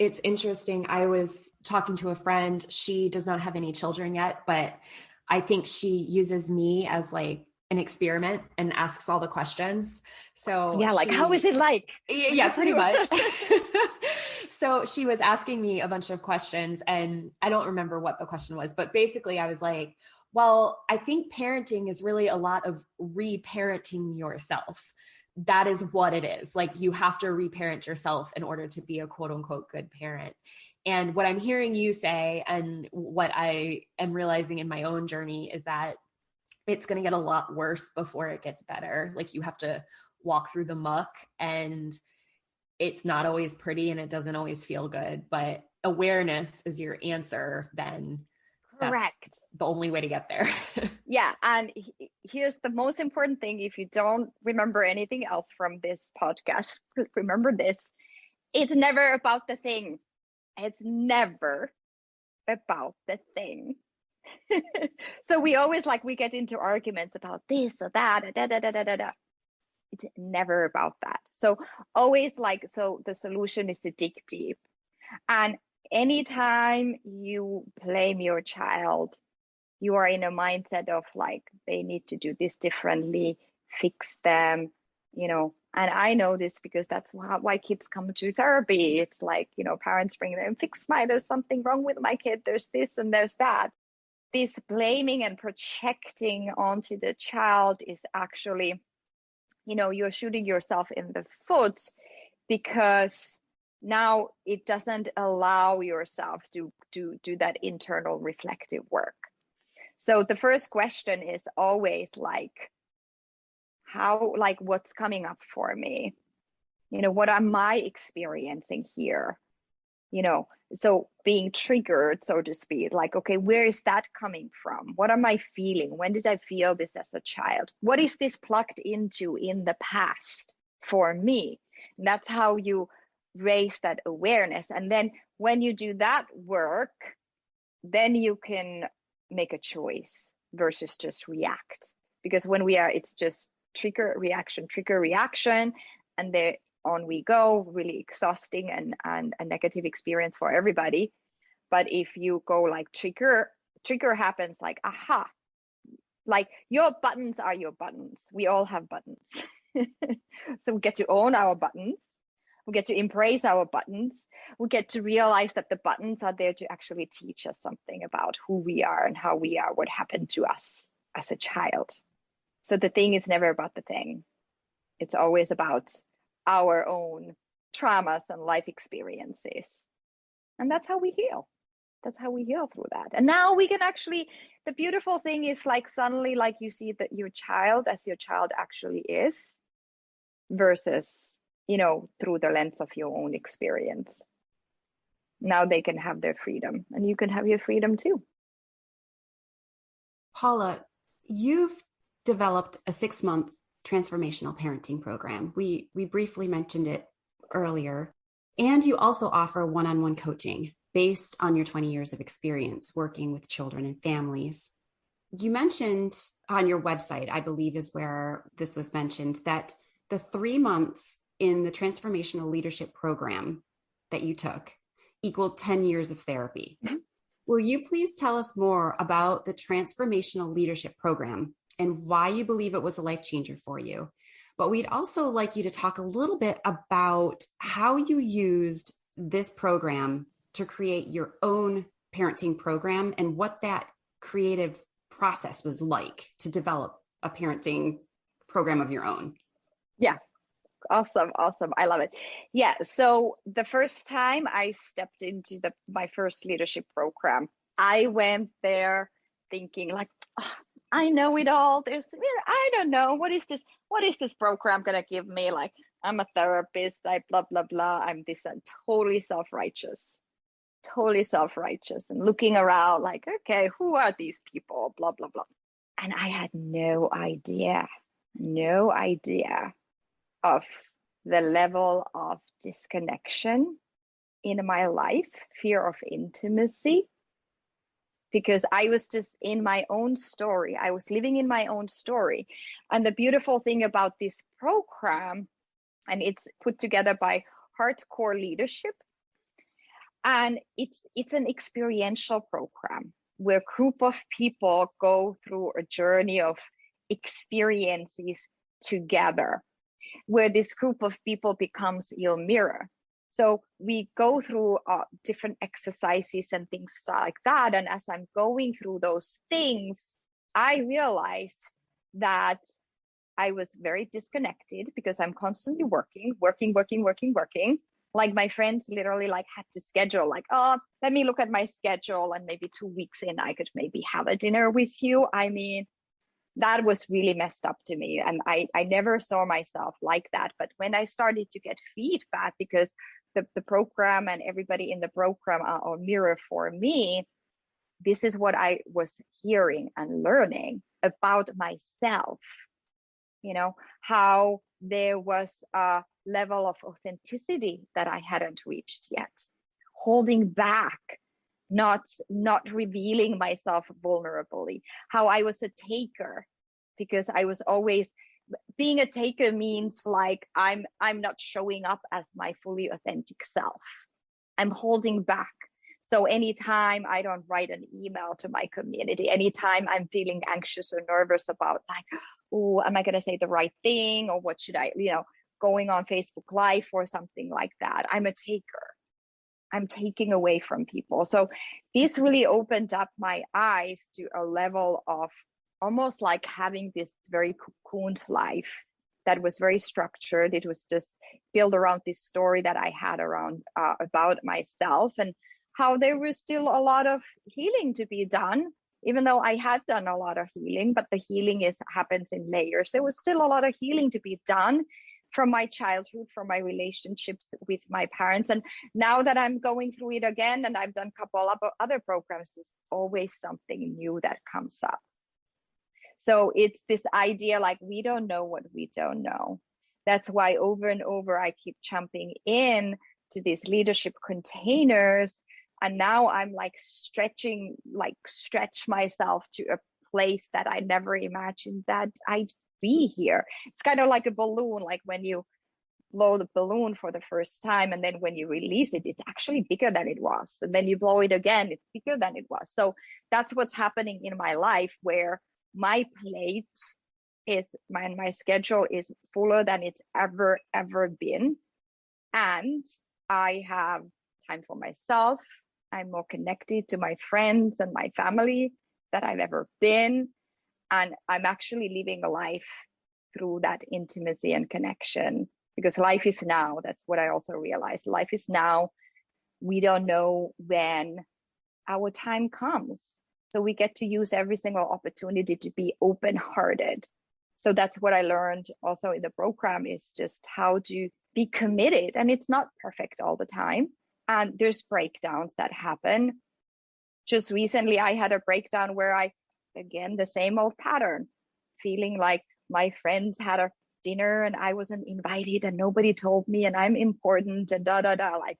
It's interesting. I was talking to a friend. She does not have any children yet, but I think she uses me as like an experiment and asks all the questions. So yeah, like, how is it like? Yeah, pretty much. So she was asking me a bunch of questions and I don't remember what the question was, but basically I was like, well, I think parenting is really a lot of reparenting yourself. That is what it is. Like you have to reparent yourself in order to be a quote unquote good parent. And what I'm hearing you say, and what I am realizing in my own journey, is that it's going to get a lot worse before it gets better. Like you have to walk through the muck, and it's not always pretty and it doesn't always feel good, but awareness is your answer. Then correct. That's the only way to get there. Yeah. And here's the most important thing. If you don't remember anything else from this podcast, remember this. It's never about the thing. It's never about the thing. So we always we get into arguments about this or that. It's never about that. So always so the solution is to dig deep. And anytime you blame your child, you are in a mindset of they need to do this differently, fix them, and I know this because that's why kids come to therapy. It's parents bring them, there's something wrong with my kid, there's this and there's that. This blaming and projecting onto the child is actually, you're shooting yourself in the foot, because now it doesn't allow yourself to do that internal reflective work. So the first question is always what's coming up for me? What am I experiencing here? So being triggered, so to speak, okay, where is that coming from? What am I feeling? When did I feel this as a child? What is this plugged into in the past for me? And that's how you raise that awareness. And then when you do that work, then you can make a choice versus just react. Because when it's just trigger, reaction, and there on we go, really exhausting and a negative experience for everybody. But if you go trigger happens aha, your buttons are your buttons. We all have buttons. So we get to own our buttons. We get to embrace our buttons. We get to realize that the buttons are there to actually teach us something about who we are and how we are, what happened to us as a child. So the thing is never about the thing. It's always about our own traumas and life experiences. And that's how we heal. That's how we heal through that. And now we can actually, the beautiful thing is suddenly you see that your child as your child actually is, versus through the lens of your own experience. Now they can have their freedom, and you can have your freedom too. Paula, you've developed a 6-month transformational parenting program. We briefly mentioned it earlier. And you also offer one-on-one coaching based on your 20 years of experience working with children and families. You mentioned on your website, I believe is where this was mentioned, that the 3 months in the transformational leadership program that you took equaled 10 years of therapy. Will you please tell us more about the transformational leadership program and why you believe it was a life changer for you? But we'd also like you to talk a little bit about how you used this program to create your own parenting program and what that creative process was like to develop a parenting program of your own. Yeah. Awesome. I love it. Yeah. So the first time I stepped into my first leadership program, I went there thinking like, oh, I know it all. I don't know. What is this program going to give me? Like, I'm a therapist. I blah, blah, blah. I'm this totally self-righteous and looking around like, okay, who are these people? Blah, blah, blah. And I had no idea of the level of disconnection in my life, fear of intimacy, because I was just in my own story. I was living in my own story. And the beautiful thing about this program, and it's put together by Hardcore Leadership, and it's an experiential program where a group of people go through a journey of experiences together, where this group of people becomes your mirror. So we go through different exercises and things like that. And as I'm going through those things, I realized that I was very disconnected because I'm constantly working. Like my friends literally like had to schedule like, oh, let me look at my schedule and maybe 2 weeks in, I could maybe have a dinner with you. I mean, that was really messed up to me. And I never saw myself like that. But when I started to get feedback, because the program and everybody in the program are a mirror for me, this is what I was hearing and learning about myself, how there was a level of authenticity that I hadn't reached yet, holding back, not revealing myself vulnerably, how I was a taker, because I was always being a taker means like I'm not showing up as my fully authentic self. I'm holding back. So anytime I don't write an email to my community, anytime I'm feeling anxious or nervous about like, oh, am I going to say the right thing, or what should I, going on Facebook Live or something like that, I'm a taker. I'm taking away from people. So this really opened up my eyes to a level of almost like having this very cocooned life that was very structured. It was just built around this story that I had around about myself, and how there was still a lot of healing to be done, even though I had done a lot of healing, but the healing happens in layers. There was still a lot of healing to be done from my childhood, from my relationships with my parents. And now that I'm going through it again, and I've done a couple of other programs, there's always something new that comes up. So it's this idea like we don't know what we don't know. That's why over and over I keep jumping in to these leadership containers. And now I'm like stretch myself to a place that I never imagined that I'd be here. It's kind of like a balloon, like when you blow the balloon for the first time, and then when you release it, it's actually bigger than it was. And then you blow it again, it's bigger than it was. So that's what's happening in my life, where my plate is, my schedule is fuller than it's ever been. And I have time for myself. I'm more connected to my friends and my family than I've ever been. And I'm actually living a life through that intimacy and connection, because life is now. That's what I also realized. Life is now. We don't know when our time comes. So we get to use every single opportunity to be open-hearted. So that's what I learned also in the program, is just how to be committed. And it's not perfect all the time. And there's breakdowns that happen. Just recently, I had a breakdown where again, the same old pattern, feeling like my friends had a dinner and I wasn't invited and nobody told me and I'm important and like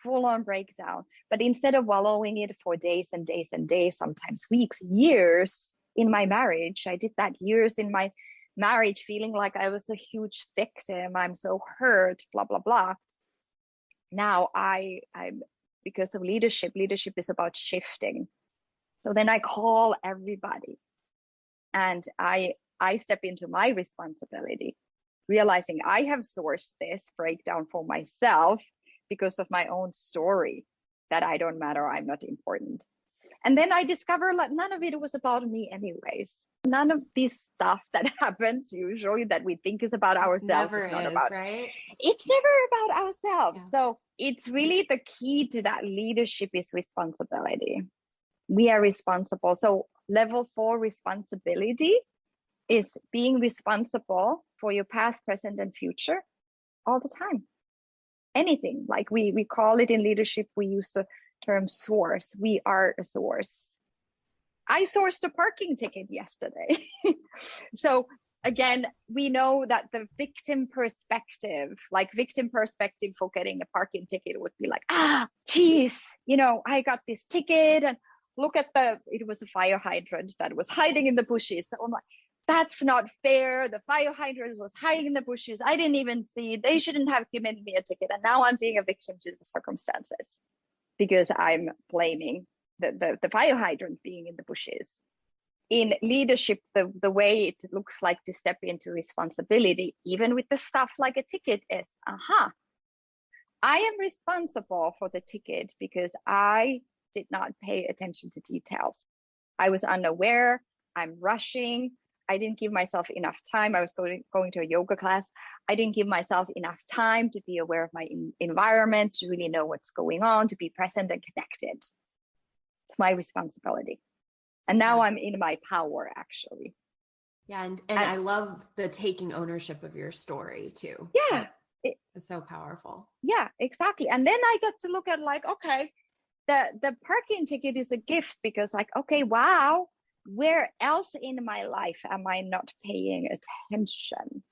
full on breakdown. But instead of wallowing it for days and days and days, sometimes weeks, years in my marriage, I did that years in my marriage, feeling like I was a huge victim. I'm so hurt, blah, blah, blah. Now I'm because of leadership is about shifting. So then I call everybody and I step into my responsibility, realizing I have sourced this breakdown for myself because of my own story, that I don't matter, I'm not important. And then I discover like none of it was about me anyways. None of this stuff that happens usually that we think is about ourselves. Never it's not is, about, right? It's never about ourselves. Yeah. So it's really the key to that leadership is responsibility. We are responsible. So level 4 responsibility is being responsible for your past, present, and future all the time. Anything, like we call it in leadership, we use the term source. We are a source. I sourced a parking ticket yesterday. So again, we know that the victim perspective for getting a parking ticket would be like, geez, I got this ticket and look at it was a fire hydrant that was hiding in the bushes. So I'm like, that's not fair. The fire hydrant was hiding in the bushes. I didn't even see it. They shouldn't have given me a ticket. And now I'm being a victim to the circumstances because I'm blaming the fire hydrant being in the bushes. In leadership, the way it looks like to step into responsibility, even with the stuff like a ticket, is, I am responsible for the ticket because I did not pay attention to details. I was unaware. I'm rushing. I didn't give myself enough time. I was going to a yoga class. I didn't give myself enough time to be aware of my environment, to really know what's going on, to be present and connected. It's my responsibility. And now I'm in my power, actually. Yeah. And I love the taking ownership of your story too. Yeah. It's so powerful. Yeah, exactly. And then I got to look at like, okay, the parking ticket is a gift because like, okay, wow, where else in my life am I not paying attention?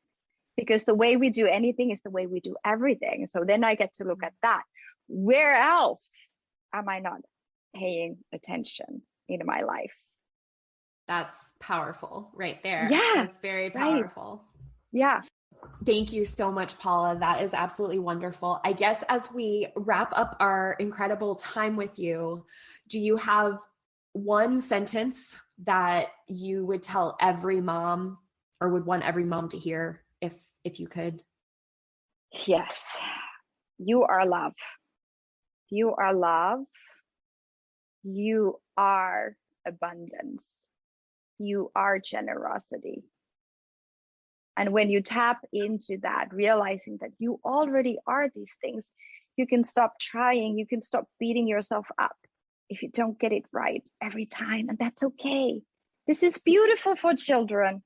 Because the way we do anything is the way we do everything. So then I get to look at that. Where else am I not paying attention in my life? That's powerful right there. Yeah. That's very powerful. Right. Yeah. Thank you so much, Paula. That is absolutely wonderful. I guess as we wrap up our incredible time with you, do you have one sentence that you would tell every mom or would want every mom to hear if you could? Yes. You are love. You are love. You are abundance. You are generosity. And when you tap into that, realizing that you already are these things, you can stop trying. You can stop beating yourself up if you don't get it right every time. And that's okay. This is beautiful for children.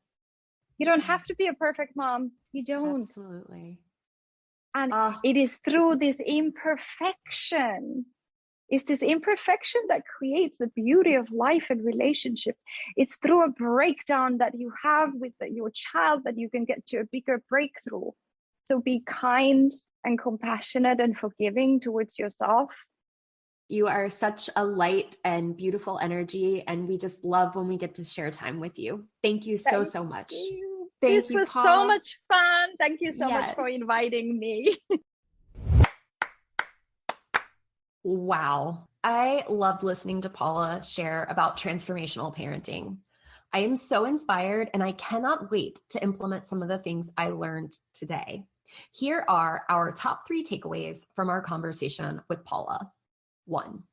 You don't have to be a perfect mom. You don't. Absolutely. And it is through this imperfection. It's this imperfection that creates the beauty of life and relationship. It's through a breakdown that you have with your child that you can get to a bigger breakthrough. So be kind and compassionate and forgiving towards yourself. You are such a light and beautiful energy, and we just love when we get to share time with you. Thank you so much. Thank you, This was Paula. so much fun. Thank you so much for inviting me. Wow. I loved listening to Paula share about transformational parenting. I am so inspired and I cannot wait to implement some of the things I learned today. Here are our top 3 takeaways from our conversation with Paula. 1,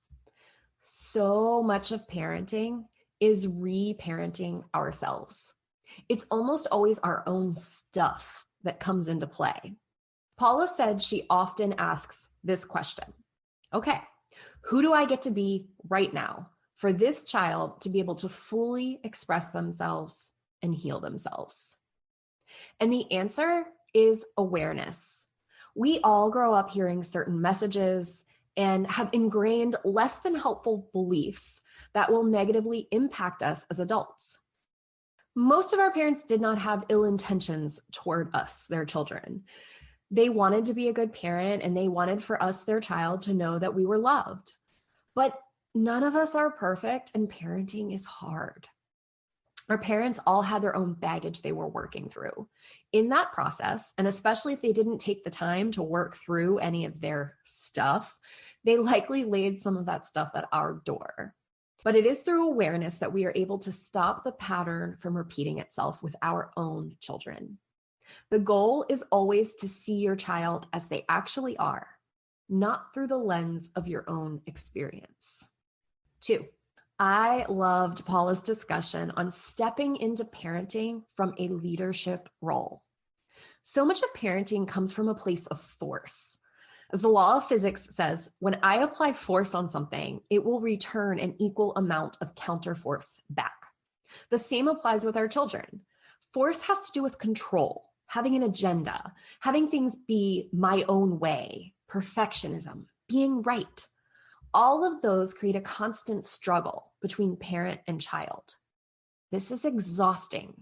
so much of parenting is re-parenting ourselves. It's almost always our own stuff that comes into play. Paula said she often asks this question. Okay, who do I get to be right now for this child to be able to fully express themselves and heal themselves? And the answer is awareness. We all grow up hearing certain messages and have ingrained less than helpful beliefs that will negatively impact us as adults. Most of our parents did not have ill intentions toward us, their children. They wanted to be a good parent, and they wanted for us, their child, to know that we were loved. But none of us are perfect, and parenting is hard. Our parents all had their own baggage they were working through. In that process, and especially if they didn't take the time to work through any of their stuff, they likely laid some of that stuff at our door. But it is through awareness that we are able to stop the pattern from repeating itself with our own children. The goal is always to see your child as they actually are, not through the lens of your own experience. 2, I loved Paula's discussion on stepping into parenting from a leadership role. So much of parenting comes from a place of force. As the law of physics says, when I apply force on something, it will return an equal amount of counterforce back. The same applies with our children. Force has to do with control, having an agenda, having things be my own way, perfectionism, being right. All of those create a constant struggle between parent and child. This is exhausting.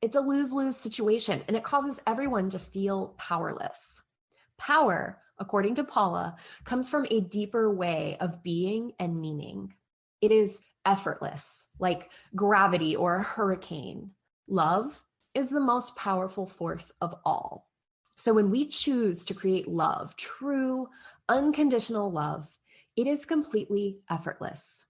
It's a lose-lose situation, and it causes everyone to feel powerless. Power, according to Paula, comes from a deeper way of being and meaning. It is effortless, like gravity or a hurricane. Love is the most powerful force of all. So when we choose to create love, true, unconditional love, it is completely effortless.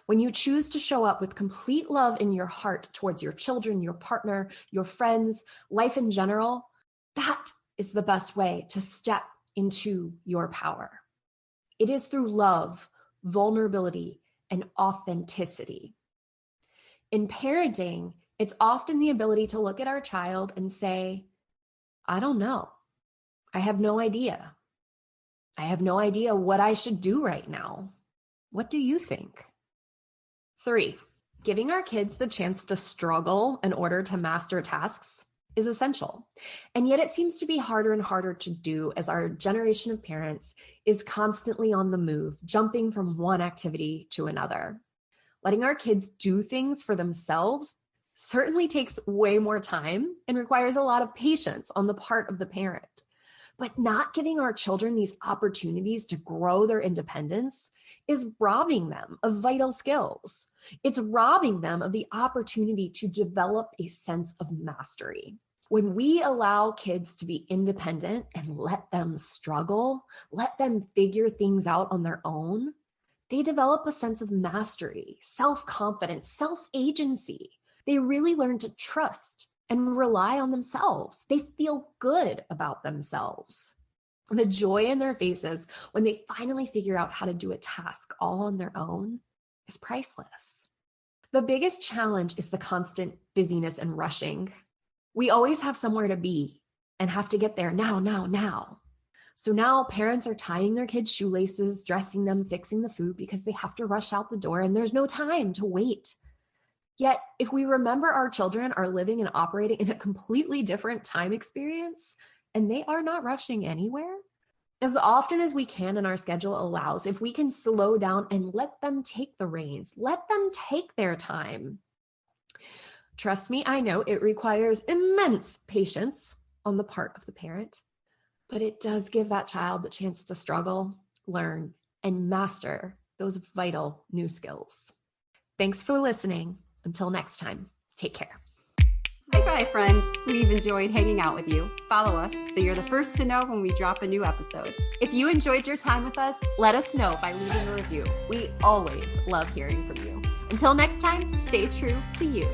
When you choose to show up with complete love in your heart towards your children, your partner, your friends, life in general, that is the best way to step into your power. It is through love, vulnerability, and authenticity. In parenting, it's often the ability to look at our child and say, I don't know. I have no idea. I have no idea what I should do right now. What do you think? 3, giving our kids the chance to struggle in order to master tasks is essential. And yet it seems to be harder and harder to do as our generation of parents is constantly on the move, jumping from one activity to another. Letting our kids do things for themselves certainly takes way more time and requires a lot of patience on the part of the parent. But not giving our children these opportunities to grow their independence is robbing them of vital skills. It's robbing them of the opportunity to develop a sense of mastery. When we allow kids to be independent and let them struggle, let them figure things out on their own, they develop a sense of mastery, self-confidence, self-agency. They really learn to trust and rely on themselves. They feel good about themselves. The joy in their faces when they finally figure out how to do a task all on their own is priceless. The biggest challenge is the constant busyness and rushing. We always have somewhere to be and have to get there now. So now parents are tying their kids' shoelaces, dressing them, fixing the food because they have to rush out the door and there's no time to wait. Yet, if we remember our children are living and operating in a completely different time experience, and they are not rushing anywhere, as often as we can and our schedule allows, if we can slow down and let them take the reins, let them take their time. Trust me, I know it requires immense patience on the part of the parent, but it does give that child the chance to struggle, learn, and master those vital new skills. Thanks for listening. Until next time, take care. Hi, friend. We've enjoyed hanging out with you. Follow us so you're the first to know when we drop a new episode. If you enjoyed your time with us, let us know by leaving a review. We always love hearing from you. Until next time, stay true to you.